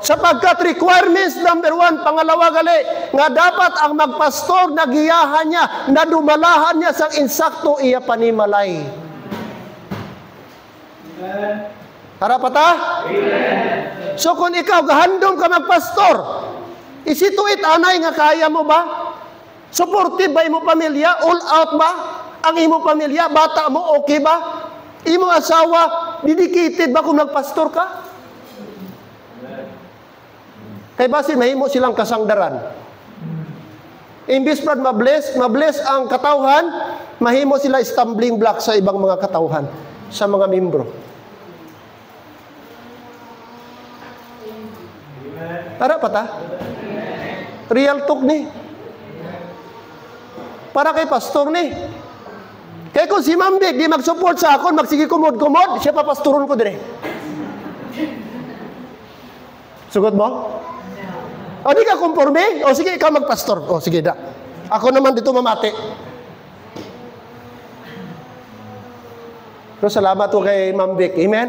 Sapagkat requirements number 1, pangalawa gali, nga dapat ang magpastor nagiyahan niya, nadumalahan niya sa insakto iya panimalay. Harapata? So kung ikaw gahandom ka magpastor, isituit anay nga kaya mo ba? Supportive ba imo pamilya? All out ba? Ang imo pamilya, bata mo, okay ba? Imo asawa, dedicated ba kung nagpastor ka? Kay basin mahimo silang kasangdaran. Imbis brad mabless ang katawhan, mahimo sila stumbling block sa ibang mga katawhan, sa mga membro. Tara pa ta? Real talk ni. Para kay pastor ni. Kaya kung si Ma'am Vic di mag-support sa akon, magsige kumod-kumod, siya pa pastoron ko dire. Sugod mo? O di ka kumporme? O sige, ikaw magpastor. O sige da. Ako naman dito mamati. Pero salamat ko kay Ma'am Vic. Amen?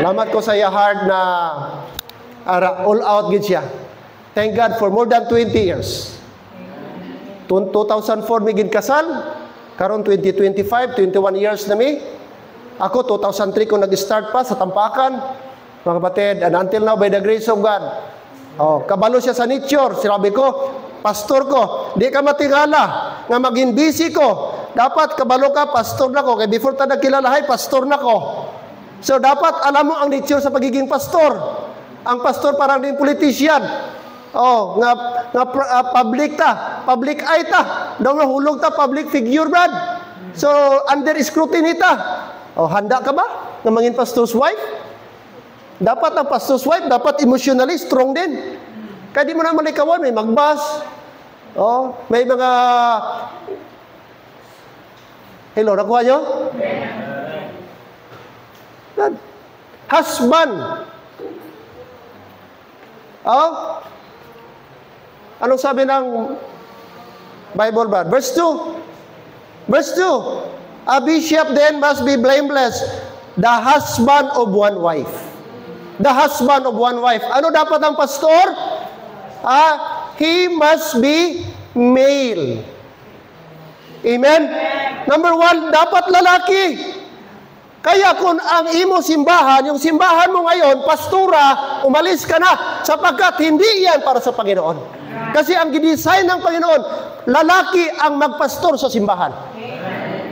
Salamat ko sa iya heart na all out gid siya. Thank God for more than 20 years. 2004 mi gid kasal. Karon 2025, 21 years na mi. Ako 2003 ko nag-start pa sa Tampakan. Mga kapatid, and until now by the grace of God. Oh, kabalo siya sa nature. Sinabi ko, pastor ko, di ka matingala nga maging busy ko. Dapat kabalo ka, pastor na ko. Kaya before ta nagkilalahay, pastor na ko. So dapat alam mo ang nature sa pagiging pastor. Ang pastor parang din politician. Oh, public ta, public eye ta. Daw hulog ta, public figure, brad. So under scrutiny ta. Oh, handa ka ba na maging pastor's wife? Dapat ang pastor's wife, dapat emotionally strong din. Kaya di mo na malikawan, may magbas. Oh, may mga... Hello, nakuha nyo? Husband. Oh? Anong sabi ng Bible ba? Verse 2. Verse 2. A bishop then must be blameless, the husband of one wife. The husband of one wife. Ano dapat ang pastor? He must be male. Amen? Number 1, dapat lalaki. Kaya kung ang imo simbahan, yung simbahan mo ngayon, pastura, umalis ka na, sapagkat hindi yan para sa Panginoon. Kasi ang gidesign ng Panginoon, lalaki ang magpastor sa simbahan.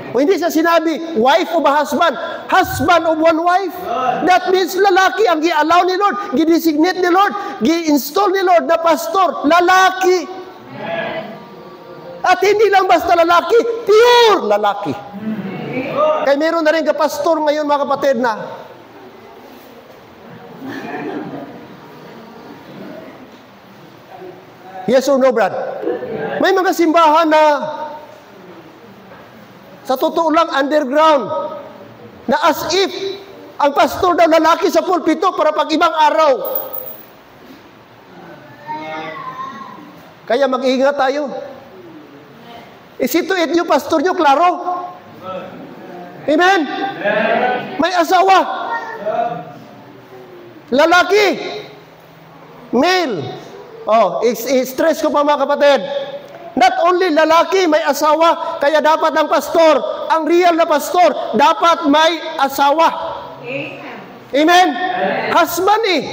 O hindi sa sinabi, wife of a husband, husband of one wife. That means lalaki ang gi-allow ni Lord, gi-designate ni Lord, gi-install ni Lord na pastor, lalaki. At hindi lang basta lalaki, pure lalaki. Kaya meron na rin kapastor ngayon mga kapatid na yes or no, Brad? May mga simbahan na sa totoo lang underground na as if ang pastor daw lalaki sa pulpito para pag ibang araw. Kaya mag-iingat tayo. Isituit nyo, pastor nyo, klaro. Amen? May asawa. Lalaki. Male. Oh, i-stress ko pa mga kapatid. Not only lalaki, may asawa, kaya dapat ang pastor, ang real na pastor, dapat may asawa. Amen? Husband eh.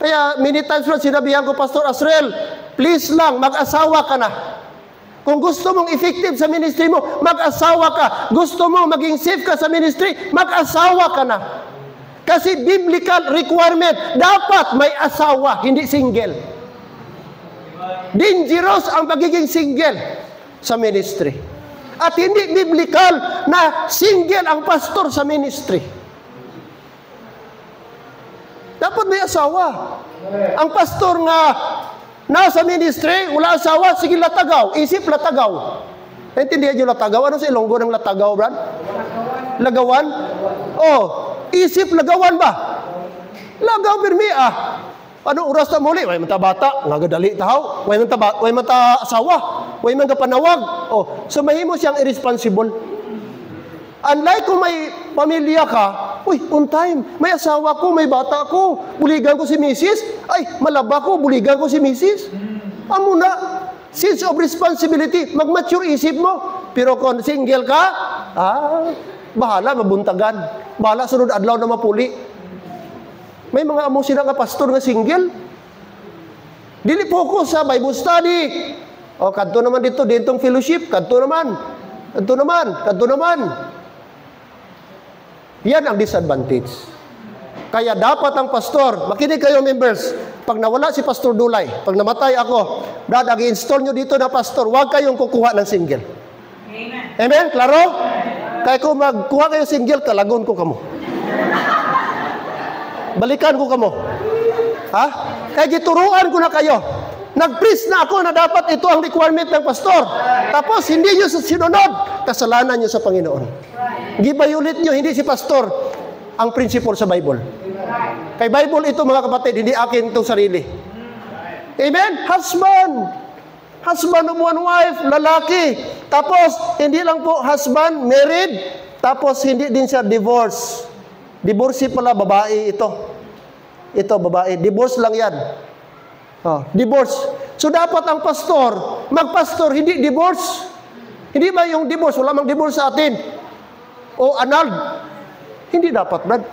Kaya many times na sinabihan ko, Pastor Asriel, please lang, mag-asawa ka na. Kung gusto mong effective sa ministry mo, mag-asawa ka. Gusto mo maging safe ka sa ministry, mag-asawa ka na. Kasi biblical requirement, dapat may asawa, hindi single. Dangerous ang pagiging single sa ministry. At hindi biblical na single ang pastor sa ministry. Dapat may asawa. Ang pastor nga nasa ministry, wala asawa, sige latagaw. Isip latagaw. Naintindihan nyo latagaw? Ano sa Ilonggo ng latagaw, Brad? Lagawan? Oh, isip lagawan ba? Lagaw pirmi Ano oras ta muli? Way man ta bata, nga gadali tahaw. Way man ta asawa, way man ka panawag. Oh, so mahimo siyang irresponsible. Unlike kung may pamilya ka, uy, on time, may asawa ko, may bata ko, buligan ko si Mrs. Ay, malaba ko, buligan ko si Mrs. Amo na, sense of responsibility, mag-mature isip mo. Pero kung single ka, bahala, mabuntagan. Bahala, sunod adlaw na mapuli. May mga amo sila nga pastor nga single. Dili focus sa Bible study. O, kadto naman dito, ditong fellowship, kadto naman. Yan ang disadvantage. Kaya dapat ang pastor, makinig kayo members, pag nawala si Pastor Dulay, pag namatay ako, Brad, ag-install nyo dito na pastor, huwag kayong kukuha ng single. Amen. Amen? Klaro? Kaya kung magkuha kayo single, kalagon ko kamo. Balikan ko kamo. Ha? Kaya gituruan ko na kayo. Nag-preach na ako na dapat ito ang requirement ng pastor. Tapos hindi nyo sinunod, kasalanan nyo sa Panginoon. Gibayulit nyo, hindi si pastor ang principle sa Bible. Kay Bible ito mga kapatid, hindi akin itong sarili. Amen? Husband of one wife, lalaki. Tapos, hindi lang po husband, married. Tapos, hindi din siya divorce. Divorce pala, babae ito. Ito, babae. Divorce lang yan. Divorce. So, dapat ang pastor, magpastor, hindi divorce. Hindi ba yung divorce? Wala mang divorce sa atin. O annulled. Hindi dapat, Brad.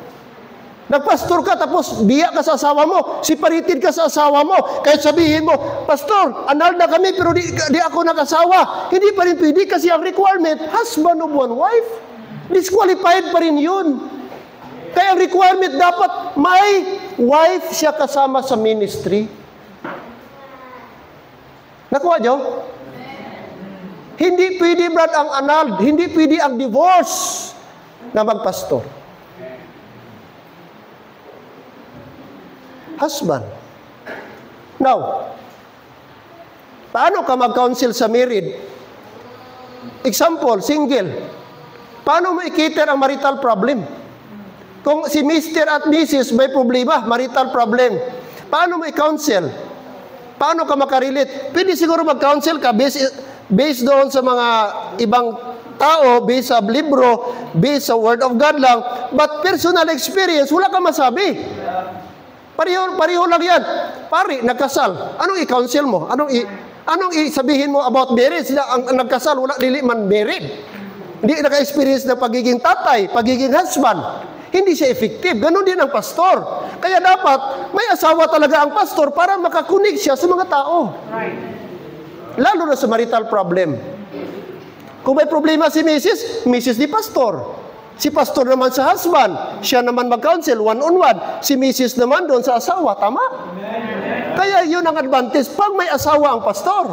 Nagpastor ka, tapos biya ka sa asawa mo, separated ka sa asawa mo, kahit sabihin mo, pastor, annulled na kami, pero di ako nag-asawa. Hindi pa rin pwede kasi ang requirement, husband of one wife. Disqualified pa rin yun. Kaya ang requirement dapat, may wife siya kasama sa ministry. Nakuha nyo? Hindi pwede, Brad, ang annulled. Hindi pwede ang divorce na magpastor. Husband. Now, paano ka mag-counsel sa married? Example, single. Paano mo i-cater ang marital problem? Kung si Mr. at Mrs. may problema, marital problem, paano mo i-counsel? Paano ka makarelate? Pwede siguro mag-counsel ka based doon sa mga ibang tao, based sa libro, based sa Word of God lang, but personal experience, wala ka masabi. Pareho lang yan. Pare, nagkasal. Anong i-counsel mo? Anong i-sabihin mo about marriage? Ang nagkasal, wala dili man married. Hindi naka-experience ng pagiging tatay, pagiging husband. Hindi siya effective. Ganon din ang pastor. Kaya dapat, may asawa talaga ang pastor para makakunig siya sa mga tao. Lalo na sa marital problem. Kung may problema si Mrs. di pastor. Si pastor naman sa husband, siya naman mag-counsel one-on-one. Si Mrs. naman doon sa asawa, tama? Kaya yun ang advantage pag may asawa ang pastor.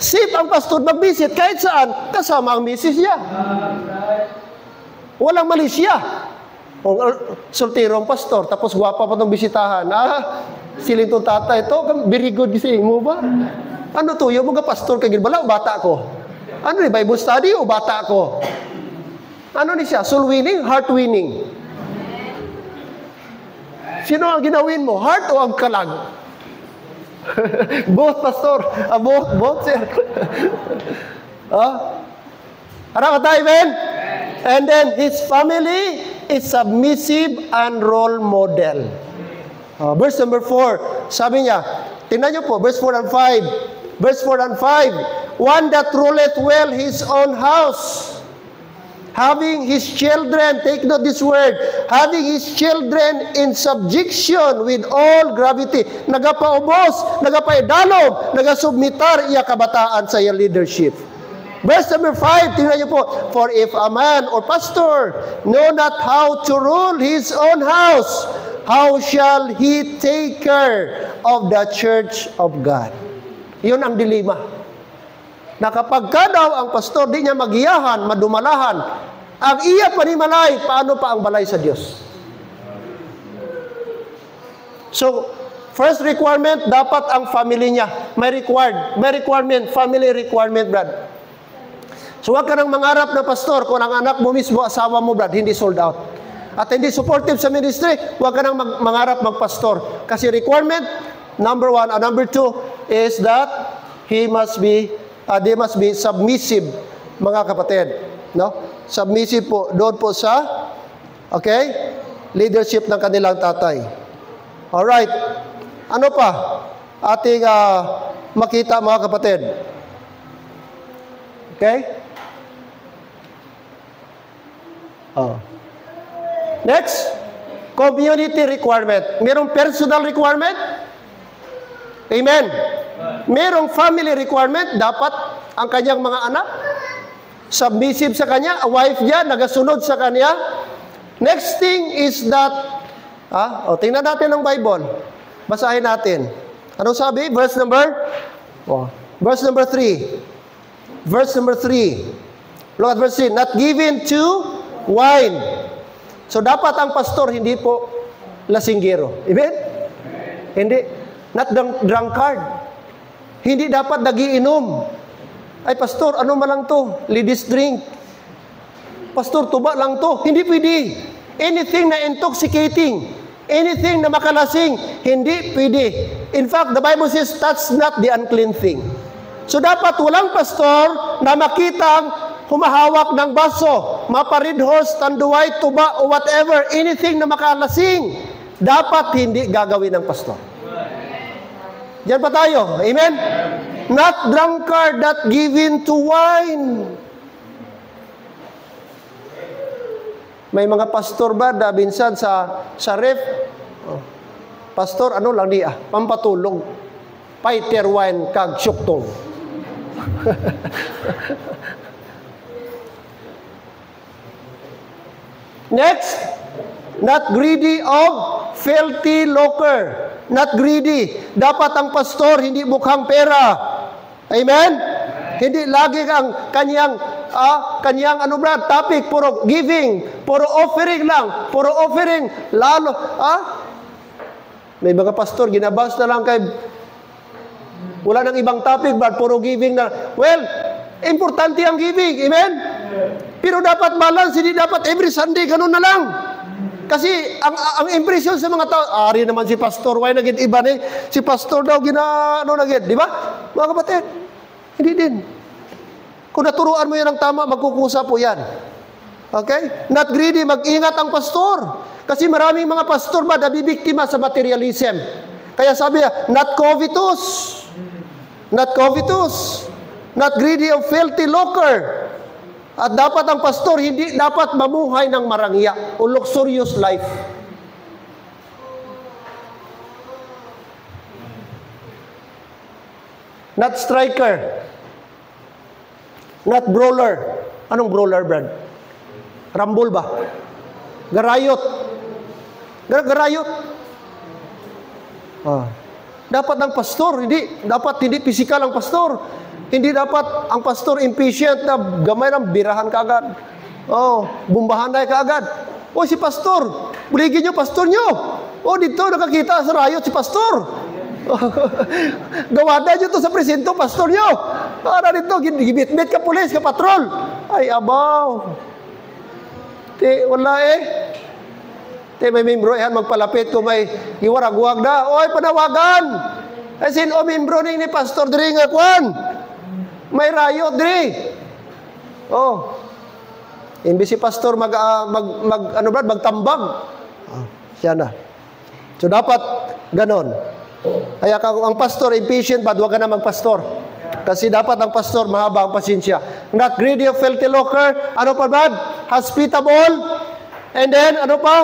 Safe ang pastor mag-visit kahit saan, kasama ang Mrs. niya. Walang mali siya. Kung soltero ang pastor, tapos gwapa pa itong bisitahan. Siling itong tatay, ito, very good kasi mo ba? Ano to, yung mga pastor kay Gilbala o bata ko? Ano ni Bible study o bata ko? Ano ni siya? Soul winning? Heart winning? Sino ang ginawin mo? Heart o ang kalag? Both, pastor. Both, sir. Harap ka tayo, man? And then, his family is submissive and role model. Verse number 4, sabi niya, tingnan niyo po, verse 4 and 5. Verse 4 and 5, one that ruleth well his own house, having his children, take note this word, having his children in subjection with all gravity. Nagapaubos, nagapaidalog, nagasubmitar iya kabataan sa iya leadership. Verse number 5, tingnan niyo po, for if a man or pastor know not how to rule his own house, how shall he take care of the church of God? Yun ang dilema. Na kapag ka daw ang pastor, di niya magiyahan, madumalahan, ang iya panimalay, paano pa ang balay sa Diyos? So, first requirement, dapat ang family niya. May requirement, family requirement, Brad. So, huwag ka nang mangarap na pastor, kung ang anak mo mismo, asawa mo, Brad, hindi sold out. At hindi supportive sa ministry, huwag ka nang mangarap magpastor. Kasi requirement, number 1, and number 2, is that they must be submissive, mga kapatid. No? Submissive po, doon po sa, leadership ng kanilang tatay. Alright. Ano pa? Ating makita, mga kapatid. Okay? Next, community requirement. Merong personal requirement? Amen. Merong family requirement, dapat ang kanyang mga anak submissive sa kanya, a wife niya, nagasunod sa kanya. Next thing is that, tingnan natin ang Bible. Basahin natin. Anong sabi? Verse number Oh. Verse number 3. Verse number 3. Look at verse 3. Not given to wine. So dapat ang pastor hindi po lasinggero. Amen? Hindi. Not drunkard. Hindi dapat nagiinom. Ay, pastor, ano man lang to? Ladies drink. Pastor, tuba lang to. Hindi pwede. Anything na intoxicating, anything na makalasing, hindi pwede. In fact, the Bible says, that's not the unclean thing. So dapat walang pastor na makitang humahawak ng baso, maparid horse, tanduay, tuba, o whatever, anything na makalasing, dapat hindi gagawin ng pastor. Diyan pa tayo. Amen? Not drunkard, not given to wine. May mga pastor ba na minsan sa ref, pastor, ano lang niya, pampatulog, fighter wine, kag syuktong. Next, not greedy of filthy lucre. Not greedy. Dapat ang pastor hindi mukhang pera. Amen? Hindi lagi ang kanyang topic, puro giving, puro offering lang, puro offering, lalo, may mga pastor, ginabas na lang kay, wala nang ibang topic, but puro giving na, well, importante ang giving, amen? Pero dapat balance, hindi dapat every Sunday, ganun na lang. Kasi, ang impression sa mga tao, ari naman si pastor, why naging iba na si pastor daw, di ba? Mga kapatid, hindi din. Kung naturuan mo yan ng tama, magkukusa po yan. Okay? Not greedy, mag-ingat ang pastor. Kasi maraming mga pastor ba nabibiktima sa materialism. Kaya sabi niya, not covetous. Not covetous. Not greedy of filthy lucre. At dapat ang pastor, hindi dapat mamuhay ng marangya o luxurious life. Not striker. Not brawler. Anong brawler, Brad? Rumble ba? Garayot. Garayot. Dapat ang pastor, dapat hindi physical ang pastor. Hindi dapat ang pastor impatient na gamay ng birahan kaagad. Bumbahan na kaagad. Si pastor, buligin nyo pastor nyo. Dito nakakita sa rayot si pastor. Gawada nyo to sa presinto, pastor nyo. Para dito, gibit-bit ka pulis, ka patrol. Ay, abaw. Wala may membro yan, magpalapit ko may iwaragwag na. Panawagan. Membro ni pastor diri nga kwan. May rayot diri. Imbis si pastor magtambag. Siya na. So dapat ganon. Kaya ang pastor impatient, wag ka na magpastor. Kasi dapat ang pastor mahaba ang pasensya. Not greedy of filthy lucre. Ano pa ba? Hospitable. And then, ano pa?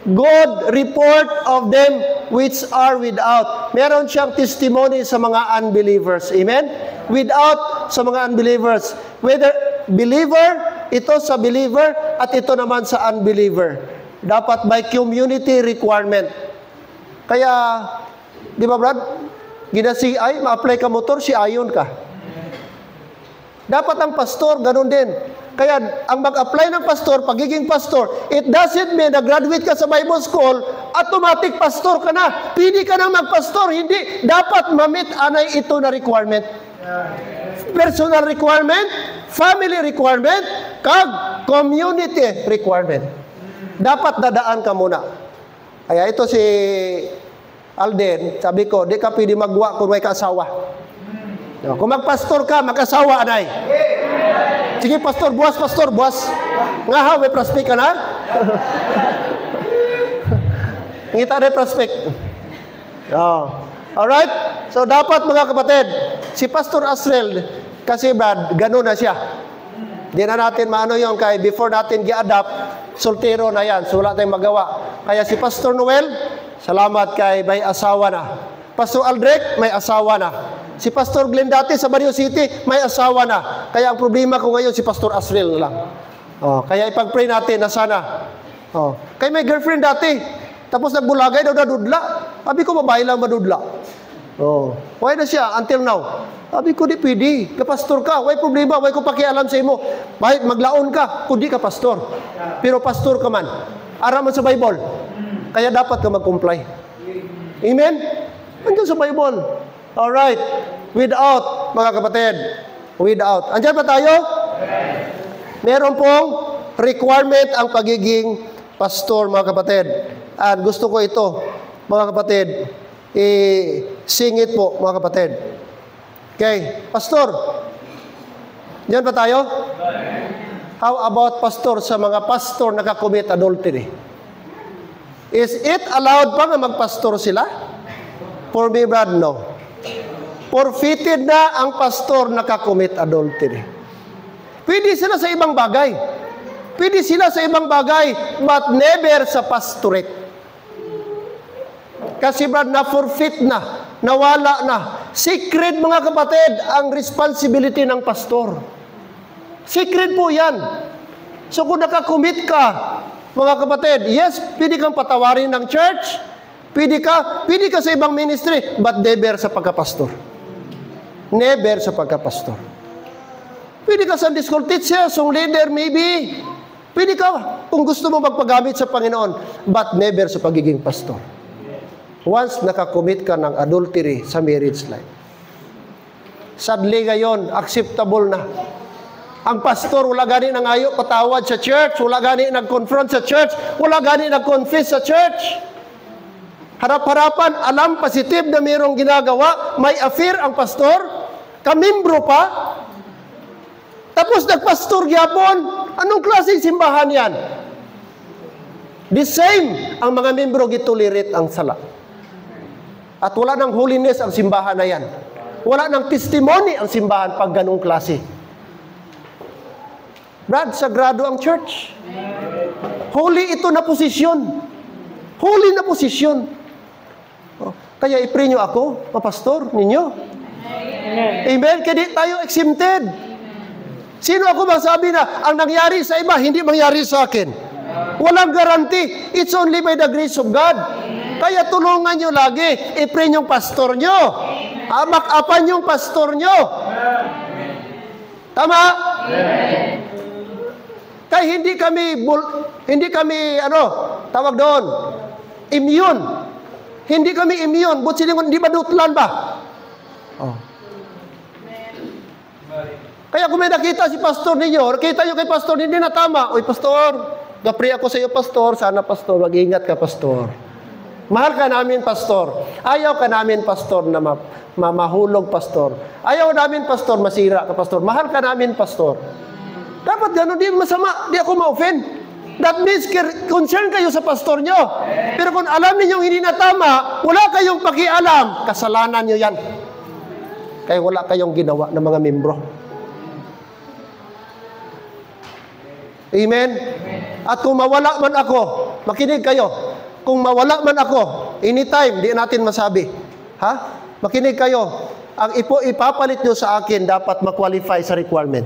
Good report of them which are without. Meron siyang testimony sa mga unbelievers. Amen? Without sa mga unbelievers. Whether believer, ito sa believer, at ito naman sa unbeliever. Dapat by community requirement. Kaya, di ba Brad? Ma-apply ka motor, si ayon ka. Dapat ang pastor, ganun din. Kaya, ang mag-apply ng pastor, pagiging pastor, it doesn't mean na graduate ka sa Bible school, automatic pastor ka na. Pili ka na mag-pastor, hindi. Dapat ma-meet anay ito na requirement. Personal requirement, family requirement, kag community requirement. Dapat dadaan ka muna. Kaya ito si Alden, sabi ko, di ka pwede magwa kung may kasawa. Kung magpastor ka, mag-asawa, anay. Sige, pastor, buwas. Nga ha, may prospect ka na? Ngita na prospect. Alright? So, dapat mga kapatid, si Pastor Asriel, kasi Brad, gano'n na siya. Di na natin maano yun, kaya before natin gi-adapt, soltero na yan, so wala tayong magawa. Kaya si Pastor Noel, salamat kay may asawa na. Pastor Aldrich, may asawa na. Si Pastor Glenn dati sa Bario City, may asawa na. Kaya ang problema ko ngayon, si Pastor Asriel lang. Kaya ipag-pray natin na sana. Kaya may girlfriend dati. Tapos nagbulagay daw na dudla. Sabi ko, babae lang madudla. Oh, why na siya until now? Sabi ko, di pwede. Kapastor ka, why problema, why ko pakialam sa imo. Bahit maglaon ka, kundi ka pastor. Pero pastor ka man. Ara man sa Bible. Kaya dapat ka mag-comply. Amen? Andiyan sa Bible. Alright. Without, mga kapatid. Without. Andiyan pa tayo? Meron pong requirement ang pagiging pastor, mga kapatid. At gusto ko ito, mga kapatid, singit po, mga kapatid. Okay, pastor. Diyan ba tayo? How about pastor sa mga pastor nakakommit adultery? Is it allowed pa nga magpastor sila? For me, Brad, no. Forfeited na ang pastor nakakommit adultery. Pwede sila sa ibang bagay. Pwede sila sa ibang bagay, but never sa pastorate. Kasi Brad, na-forfeit na. Nawala na. Secret, mga kapatid, ang responsibility ng pastor. Secret po yan. So kung nakakommit ka, mga kapatid, yes, pwede kang patawarin ng church, pwede ka sa ibang ministry, but never sa pagkapastor. Never sa pagkapastor. Pwede ka Sunday school teacher, song leader, maybe. Pwede ka, kung gusto mo magpagamit sa Panginoon, but never sa pagiging pastor. Once nakakommit ka ng adultery sa marriage life. Sadly ngayon, acceptable na. Ang pastor, wala gani nang ayo patawad sa church, wala gani nag-confront sa church, wala gani nag-confess sa church. Harap-harapan, alam positive na mayroong ginagawa, may affair ang pastor, kamimbro pa, tapos nagpastor gyapon. Anong klaseng simbahan yan? The same, ang mga membro gitolerate ang sala. At wala ng holiness ang simbahan na yan. Wala ng testimony ang simbahan pag ganong klase. Brad, sagrado ang church. Holy ito na posisyon. Holy na posisyon. Kaya i-pray nyo ako, mapastor ninyo. Amen? Kaya di tayo exempted. Sino ako masabi na ang nangyari sa iba, hindi mangyari sa akin? Walang guarantee. It's only by the grace of God. Kaya tulungan nyo lagi. I-pray yung pastor nyo. Hamak-apan yung pastor nyo. Tama? Kaya hindi kami, tawag doon, immune. Hindi kami immune. But silingon, hindi ba dutlan ba? Oh. Kaya kung may nakita si pastor ninyo, nakita nyo kay pastor, hindi na tama. Uy, pastor, gapri ako sa iyo, pastor. Sana, pastor, mag-ingat ka, pastor. Mahal ka namin, pastor. Ayaw ka namin, pastor, na mahulog, pastor. Ayaw namin, pastor, masira ka, pastor. Mahal ka namin, pastor. Dapat gano'n, di masama, di ako ma-offend. That means, concern kayo sa pastor nyo. Pero kung alam ninyong hindi na tama, wala kayong pakialam, kasalanan nyo yan. Kaya wala kayong ginawa ng mga membro. Amen? At kung mawala man ako, makinig kayo, kung mawala man ako, anytime, di natin masabi. Ha? Makinig kayo, ang ipapalit nyo sa akin, dapat ma-qualify sa requirement.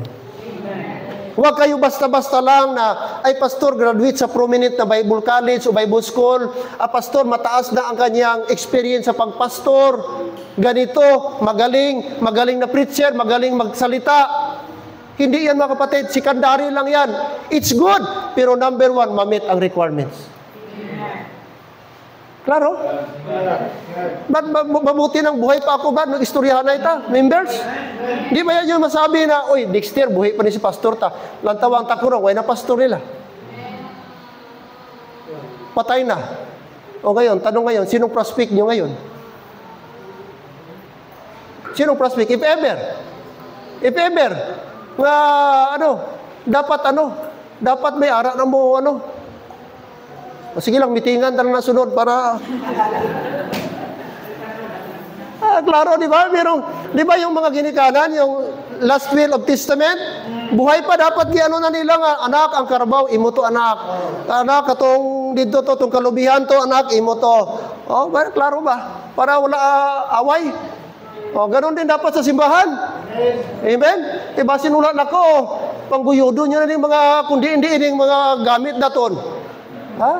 Huwag kayo basta-basta lang na, ay pastor, graduate sa prominent na Bible College o Bible School, pastor, mataas na ang kanyang experience sa pagpastor, ganito, magaling na preacher, magaling magsalita. Hindi yan, mga kapatid, secondary lang yan. It's good, pero number one, ma-meet ang requirements. Klaro? Ba't mabuti ng buhay pa ako ba? Nag-istoryahan na ita, members? Di ba yan yung masabi na, oy, next year, buhay pa ni si pastor ta. Lantawang takurang, way na pastor nila. Patay na. O ngayon, tanong ngayon, sinong prospect nyo ngayon? Sinong prospect? If ever, nga, dapat may ara na mo, sige lang, mitingan tayo na sunod para... klaro, di ba? Di ba yung mga ginikanan, yung last will of testament, buhay pa dapat na nila nga, anak, ang karabaw, imo to anak. Anak, katong dito to, itong kalubihan to, anak, imo to. Oh, klaro ba? Para wala away. Oh, ganun din dapat sa simbahan. Amen? Diba sinulat na ko, pangguyudo nyo na yung mga, kundi hindi yung mga gamit na ton. Ha?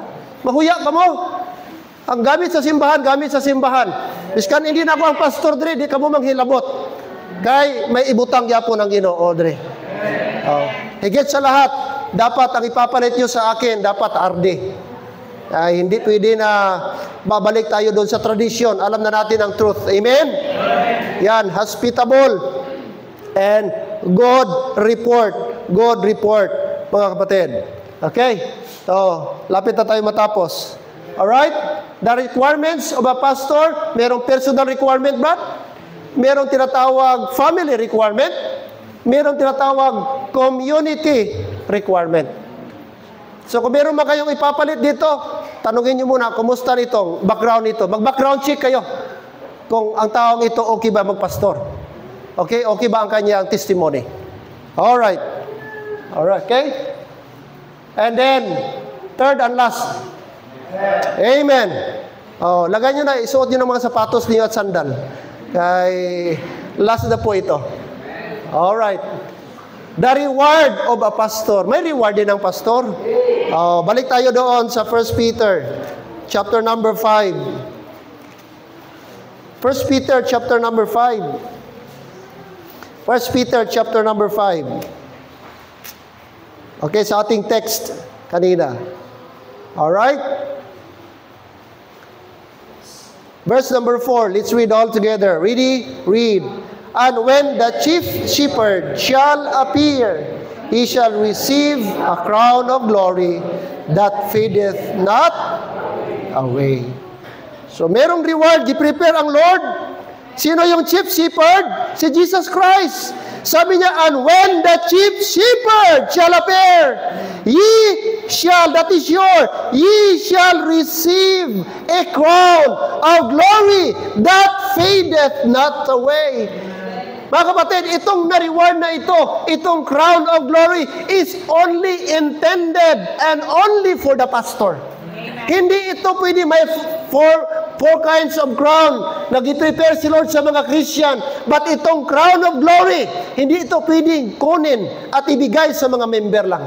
Mahuya ka mo. Ang gamit sa simbahan, gamit sa simbahan. Biskan hindi na ako ang pastor, Dre, di ka mo manghilabot. Kay may ibutang yapon ang Ginoo, Dre. Higit sa lahat, dapat ang ipapalit nyo sa akin, dapat arde. Hindi pwede na babalik tayo doon sa tradisyon. Alam na natin ang truth. Amen? Yan, hospitable. And God report. God report, mga kapatid. Okay? So, lapit na tayo matapos. Alright? The requirements of a pastor, merong personal requirement ba? Merong tinatawag family requirement. Merong tinatawag community requirement. So, kung meron man kayong ipapalit dito, tanungin nyo muna, kumusta nitong background nito? Mag-background check kayo. Kung ang taong ito, okay ba magpastor? Okay? Okay ba ang kanyang testimony? Alright. Alright, okay? And then, third and last. Amen. Lagay nyo na, isuot nyo ng mga sapatos niyo at sandal. Kay, last na po ito. Alright. The reward of a pastor. May reward din ang pastor. Balik tayo doon sa 1 Peter, chapter number 5. 1 Peter, chapter number 5. 1 Peter, chapter number 5. Okay, sa ating text kanina. Alright? Verse number 4. Let's read all together. Ready? Read. And when the chief shepherd shall appear, he shall receive a crown of glory that fadeth not away. So, merong reward. Gi-prepare ang Lord. Sino yung chief shepherd? Si Jesus Christ. Sabi niya, and when the chief shepherd shall appear, ye shall, that is ye shall receive a crown of glory that fadeth not away. Mga kapatid, itong na-reward na ito, itong crown of glory is only intended and only for the pastor. Hindi ito pwede may four kinds of crown na gi-prepare si Lord sa mga Christian. But itong crown of glory, hindi ito pwedeng kunin at ibigay sa mga member lang.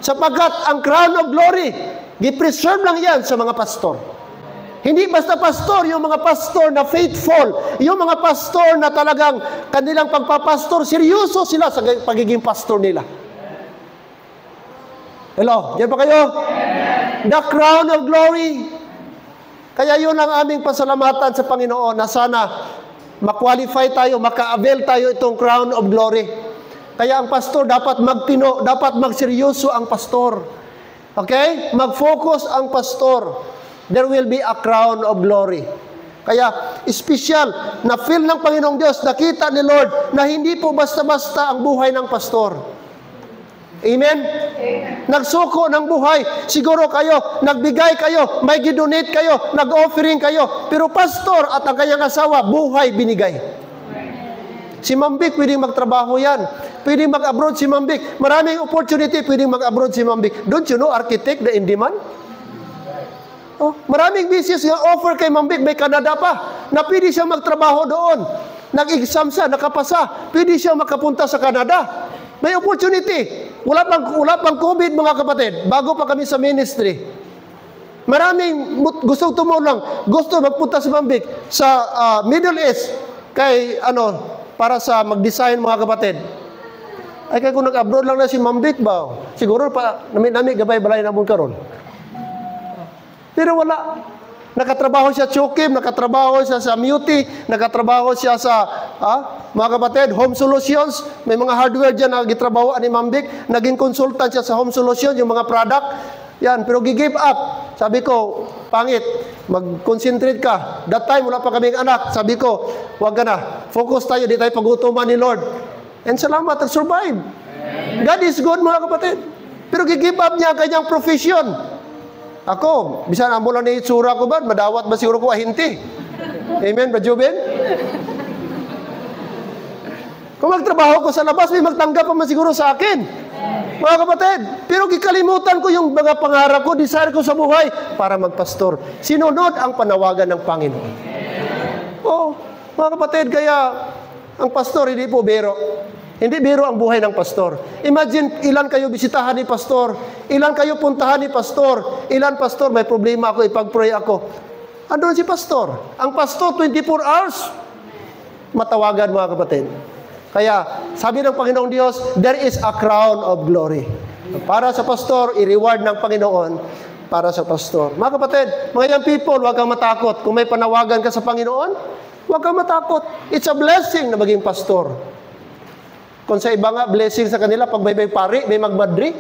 Sapagkat ang crown of glory, gi-preserve lang yan sa mga pastor. Hindi basta pastor, yung mga pastor na faithful, yung mga pastor na talagang kanilang pagpapastor, seryoso sila sa pagiging pastor nila. Hello, yan pa kayo? The crown of glory. Kaya yun ang aming pasalamatan sa Panginoon na sana ma-qualify tayo, maka-avail tayo itong crown of glory. Kaya ang pastor dapat magtino, dapat magseryoso ang pastor. Okay? Mag-focus ang pastor. There will be a crown of glory. Kaya, special, na feel ng Panginoong Diyos, nakita ni Lord, na hindi po basta-basta ang buhay ng pastor. Amen? Nagsuko ng buhay. Siguro kayo, nagbigay kayo, may gidonate kayo, nag-offering kayo. Pero pastor at ang kanyang asawa, buhay binigay. Si Mambik, pwedeng magtrabaho yan. Pwedeng mag-abroad si Mambik. Maraming opportunity, pwedeng mag-abroad si Mambik. Don't you know, architect na in demand? Maraming business nga offer kay Mambik, may Canada pa, na pwede siya magtrabaho doon. Nag-exam siya, nakapasa, pwede siya makapunta sa Canada. May opportunity. Wala pang COVID, mga kapatid, bago pa kami sa ministry. Maraming gusto tumulong, gusto magpunta sa Mambik, sa Middle East, kay, para sa mag-design, mga kapatid. Ay, kaya kung nag-abroad lang na si Mambik ba, siguro pa, nami gabay-balay na mong karon. Pero wala. Nakatrabaho siya Chokim, nakatrabaho siya sa Muti, nakatrabaho siya sa, mga kapatid, Home Solutions. May mga hardware dyan na gitrabaho ni Mambik. Naging consultant siya sa Home Solutions, yung mga product. Yan, pero gi-give up. Sabi ko, pangit, mag-concentrate ka. That time, wala pa kaming anak. Sabi ko, wag ka na. Focus tayo, di tayo pagutuman ni Lord. And salamat, survive. God is good, mga kapatid. Pero gi-give up niya ang kanyang profession. Ako, bisan amo lang ni itsura ko ba, madawat ba siguro ko ahinti? Amen, Brad Juben? Kung magtrabaho ko sa labas, may magtanggap pa man siguro sa akin. Mga kapatid, pero gikalimutan ko yung mga pangarap ko, desire ko sa buhay para magpastor. Sinunod ang panawagan ng Panginoon. Mga kapatid, kaya ang pastor hindi po biro. Hindi biro ang buhay ng pastor. Imagine, ilan kayo bisitahan ni pastor, ilan kayo puntahan ni pastor, ilan pastor, may problema ako, ipag-pray ako. andun si pastor. Ang pastor, 24 hours. Matawagan, mga kapatid. Kaya, sabi ng Panginoong Diyos, there is a crown of glory. Para sa pastor, i-reward ng Panginoon para sa pastor. Mga kapatid, mga young people, huwag kang matakot. Kung may panawagan ka sa Panginoon, huwag kang matakot. It's a blessing na maging pastor. Kung sa iba nga, blessing sa kanila, pag may pari, may magmadri.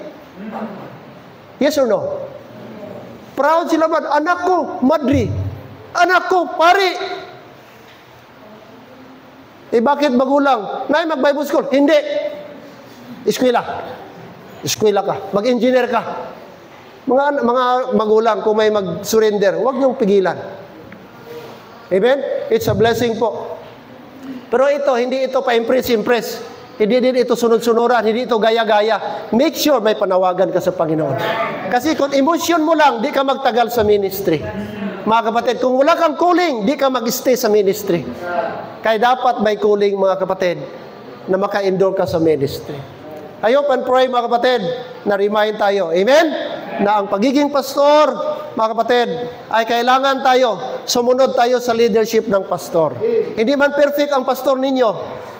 Yes or no? Proud sila ba? Anak ko, madri. Anak ko, pari. Bakit magulang? Nay, mag-Bible school. Hindi. Eskwela. Eskwela ka. Mag-engineer ka. Mga magulang, kung may mag-surrender, huwag niyong pigilan. Amen? It's a blessing po. Pero ito, hindi ito pa-impress. Hindi din ito sunod-sunuran. Hindi ito gaya-gaya. Make sure may panawagan ka sa Panginoon. Kasi kung emotion mo lang, di ka magtagal sa ministry. Mga kapatid, kung wala kang calling, di ka mag-stay sa ministry. Kaya dapat may calling, mga kapatid, na maka-endure ka sa ministry. I hope and pray, mga kapatid, na remind tayo. Amen? Na ang pagiging pastor, mga kapatid, ay kailangan tayo, sumunod tayo sa leadership ng pastor. Hindi man perfect ang pastor ninyo,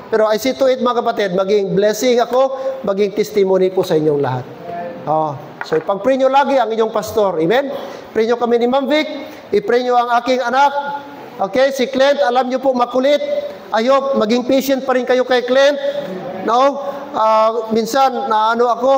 pero I see to it, mga kapatid, maging blessing ako, maging testimony po sa inyong lahat. So, ipag-pray nyo lagi ang inyong pastor. Amen? Pray nyo kami ni Ma'am Vic, i-pray nyo ang aking anak. Okay, si Clint, alam nyo po, makulit. I hope, maging patient pa rin kayo kay Clint. No? Minsan, naano ako,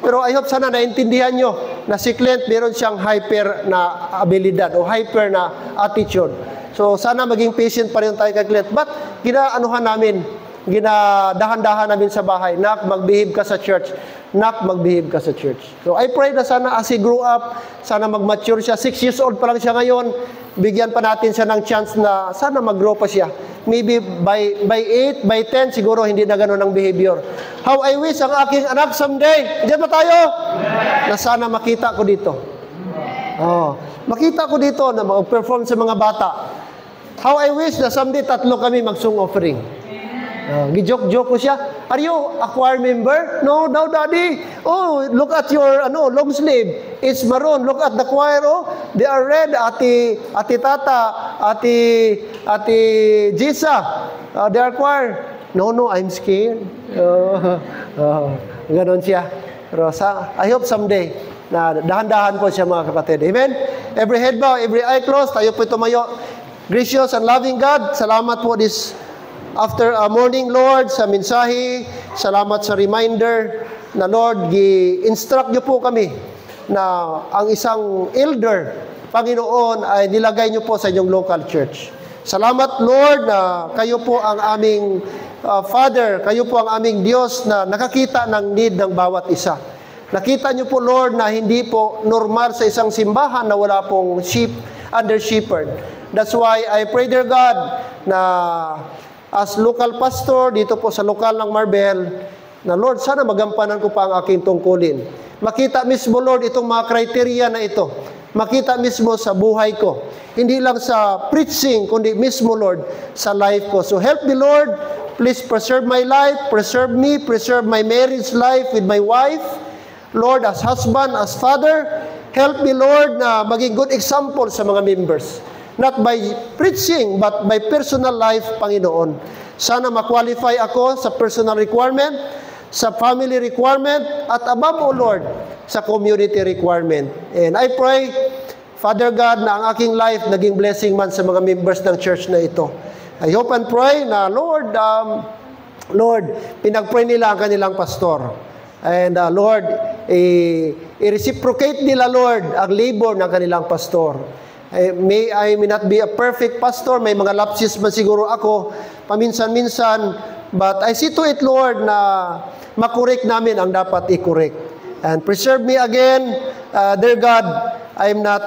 pero I hope sana naintindihan nyo na si Clint, meron siyang hyper na abilidad o hyper na attitude. So, sana maging patient pa rin tayo kay Clint. But, ginaanuhan namin, ginadahan-dahan namin sa bahay, nak, mag-behave ka sa church. Nak, mag-behave ka sa church. So, I pray na sana as he grew up, sana mag-mature siya. 6 years old pa lang siya ngayon. Bigyan pa natin siya ng chance na sana mag-grow pa siya. Maybe by 8, by 10, siguro hindi na gano'n ang behavior. How I wish ang aking anak someday, diyan pa tayo, na sana makita ko dito. Makita ko dito na mag-perform sa mga bata. How I wish na someday 3 kami mag-song offering. Gijok-jok ko siya. Are you a choir member? No, daddy. Oh, look at your long sleeve. It's maroon. Look at the choir. Oh, they are red. Ati Tata, Ati Jisa. They are choir. No, I'm scared. Ganon siya. Pero I hope someday na dahan-dahan po siya, mga kapatid. Amen? Every head bow, every eye closed. Tayo po tumayo. Gracious and loving God, salamat po this after a morning, Lord, sa mensahe. Salamat sa reminder na, Lord, gi-instruct niyo po kami na ang isang elder, Panginoon, ay nilagay niyo po sa inyong local church. Salamat, Lord, na kayo po ang aming Father, kayo po ang aming Diyos na nakakita ng need ng bawat isa. Nakita niyo po, Lord, na hindi po normal sa isang simbahan na wala pong sheep under shepherd. That's why I pray, dear God, na as local pastor dito po sa lokal ng Marbel, na Lord, sana magampanan ko pa ang aking tungkulin. Makita mismo, Lord, itong mga criteria na ito. Makita mismo sa buhay ko. Hindi lang sa preaching, kundi mismo, Lord, sa life ko. So help me, Lord. Please preserve my life, preserve me, preserve my marriage life with my wife. Lord, as husband, as father, help me, Lord, na maging good example sa mga members. Not by preaching, but by personal life, Panginoon. Sana ma-qualify ako sa personal requirement, sa family requirement, at above all, Lord, sa community requirement. And I pray, Father God, na ang aking life naging blessing man sa mga members ng church na ito. I hope and pray na, Lord, pinag-pray nila ang kanilang pastor. And Lord, i-reciprocate nila, Lord, ang labor ng kanilang pastor. May I may not be a perfect pastor, may mga lapses man siguro ako, paminsan-minsan, but I see to it, Lord, na makorek namin ang dapat i-correct. And preserve me again, dear God, I'm not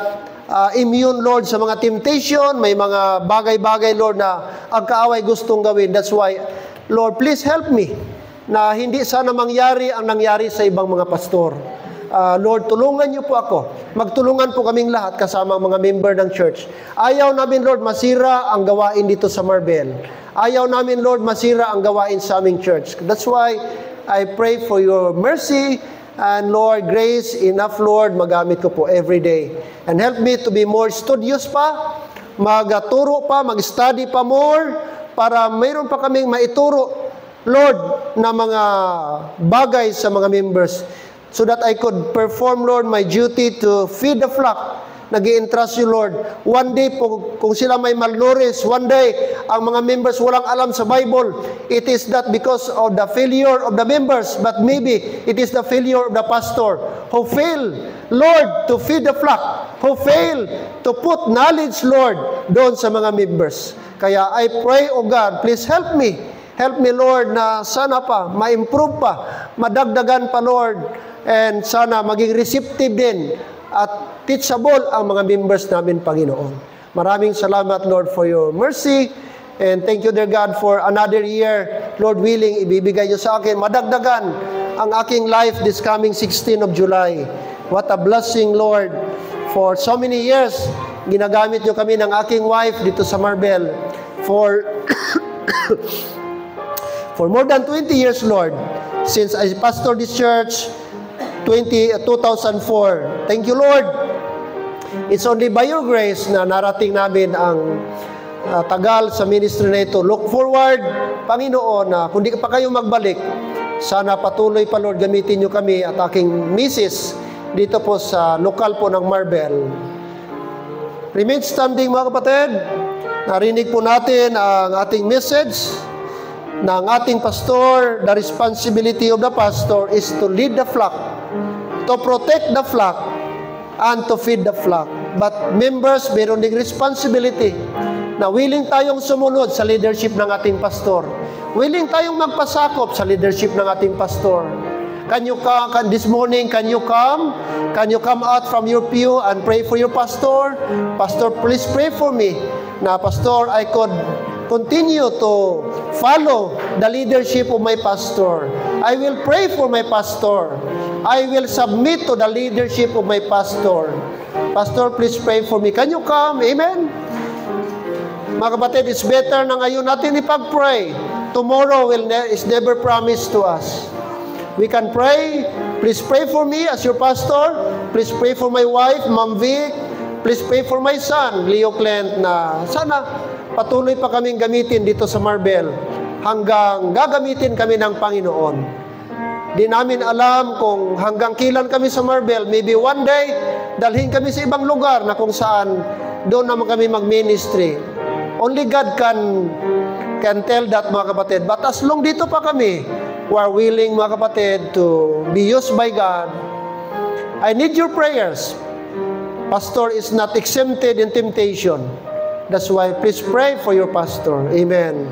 immune, Lord, sa mga temptation, may mga bagay-bagay, Lord, na ang kaaway gustong gawin. That's why, Lord, please help me, na hindi sana mangyari ang nangyari sa ibang mga pastor. Lord, tulungan niyo po ako. Magtulungan po kaming lahat kasama ang mga member ng church. Ayaw namin, Lord, masira ang gawain dito sa Marbel. Ayaw namin, Lord, masira ang gawain sa aming church. That's why I pray for your mercy and, Lord, grace enough, Lord, magamit ko po every day. And help me to be more studious pa, magturo pa, mag-study pa more, para mayroon pa kaming maituro, Lord, na mga bagay sa mga members, so that I could perform, Lord, my duty to feed the flock. Nag-i-entrust you, Lord. One day, kung sila may malnourished, one day, ang mga members walang alam sa Bible, it is not because of the failure of the members, but maybe it is the failure of the pastor who failed, Lord, to feed the flock, who failed to put knowledge, Lord, doon sa mga members. Kaya I pray, O God, please help me. Help me, Lord, na sana pa, ma-improve pa, madagdagan pa, Lord, and sana maging receptive din at teachable ang mga members namin, Panginoon. Maraming salamat, Lord, for your mercy. And thank you, dear God, for another year. Lord willing, ibibigay niyo sa akin, madagdagan ang aking life this coming 16 of July. What a blessing, Lord. For so many years, ginagamit niyo kami ng aking wife dito sa Marbel. For more than 20 years, Lord, since I pastor this church, 2004. Thank you, Lord. It's only by your grace na narating namin ang tagal sa ministry na ito. Look forward, Panginoon, na kung di pa kayo magbalik, sana patuloy pa, Lord, gamitin nyo kami at aking misis dito po sa lokal po ng Marbel. Remain standing, mga kapatid. Narinig po natin ang ating message ng ating pastor. The responsibility of the pastor is to lead the flock, to protect the flock, and to feed the flock. But members, meron ding responsibility na willing tayong sumunod sa leadership ng ating pastor. Willing tayong magpasakop sa leadership ng ating pastor. This morning, can you come? Can you come out from your pew and pray for your pastor? Pastor, please pray for me. Na, Pastor, I could continue to follow the leadership of my pastor. I will pray for my pastor. I will submit to the leadership of my pastor. Pastor, please pray for me. Can you come? Amen? Mga kapatid, it's better na ngayon natin ipag-pray. Tomorrow is never promised to us. We can pray. Please pray for me as your pastor. Please pray for my wife, Ma'am Vic. Please pray for my son, Leo Clint, na sana patuloy pa kaming gamitin dito sa Marbel hanggang gagamitin kami ng Panginoon. Di namin alam kung hanggang kailan kami sa Marbel. Maybe one day, dalhin kami sa ibang lugar na kung saan doon naman kami mag-ministry. Only God can tell that, mga kapatid. But as long dito pa kami, who are willing, mga kapatid, to be used by God, I need your prayers. Pastor is not exempted in temptation. That's why please pray for your pastor. Amen.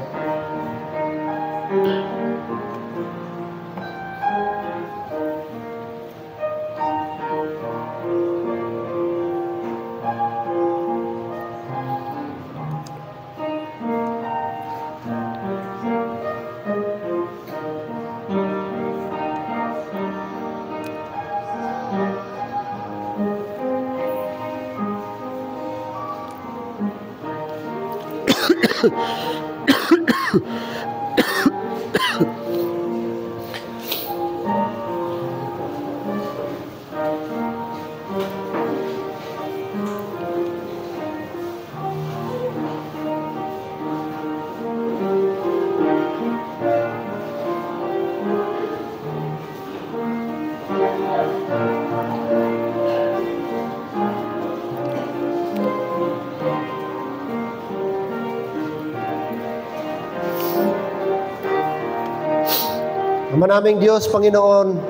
Ama naming Diyos, Panginoon,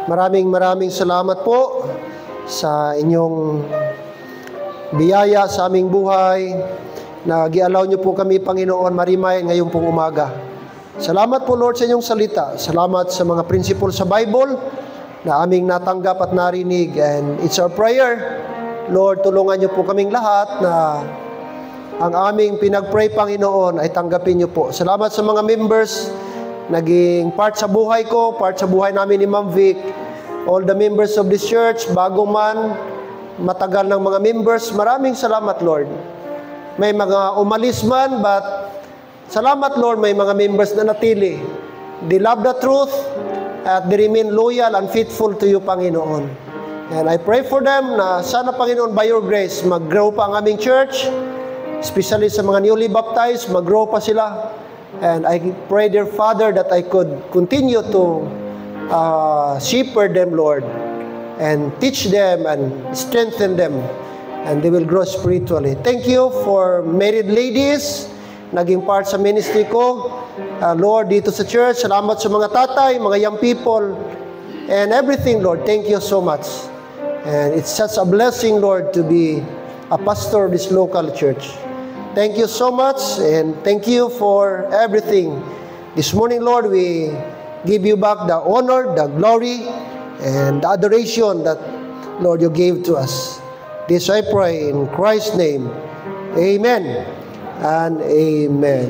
maraming salamat po sa inyong biyaya sa aming buhay na gi-allow niyo po kami, Panginoon, marimay ngayong pong umaga. Salamat po, Lord, sa inyong salita. Salamat sa mga principle sa Bible na aming natanggap at narinig. And it's our prayer, Lord, tulungan niyo po kaming lahat na ang aming pinag-pray, Panginoon, ay tanggapin niyo po. Salamat sa mga members naging part sa buhay ko, part sa buhay namin ni Ma'am Vic, all the members of this church, bago man, matagal ng mga members, maraming salamat, Lord. May mga umalis man, but salamat, Lord, may mga members na natili. They love the truth, at they remain loyal and faithful to you, Panginoon. And I pray for them na sana, Panginoon, by your grace, mag-grow pa ang aming church, especially sa mga newly baptized, mag-grow pa sila. And I pray, dear Father, that I could continue to shepherd them, Lord, and teach them and strengthen them, and they will grow spiritually. Thank you for married ladies, naging part sa ministry ko. Lord, dito sa church, salamat sa mga tatay, mga young people, and everything, Lord. Thank you so much. And it's such a blessing, Lord, to be a pastor of this local church. Thank you so much, and thank you for everything. This morning, Lord, we give you back the honor, the glory, and the adoration that, Lord, you gave to us. This I pray in Christ's name. Amen and amen.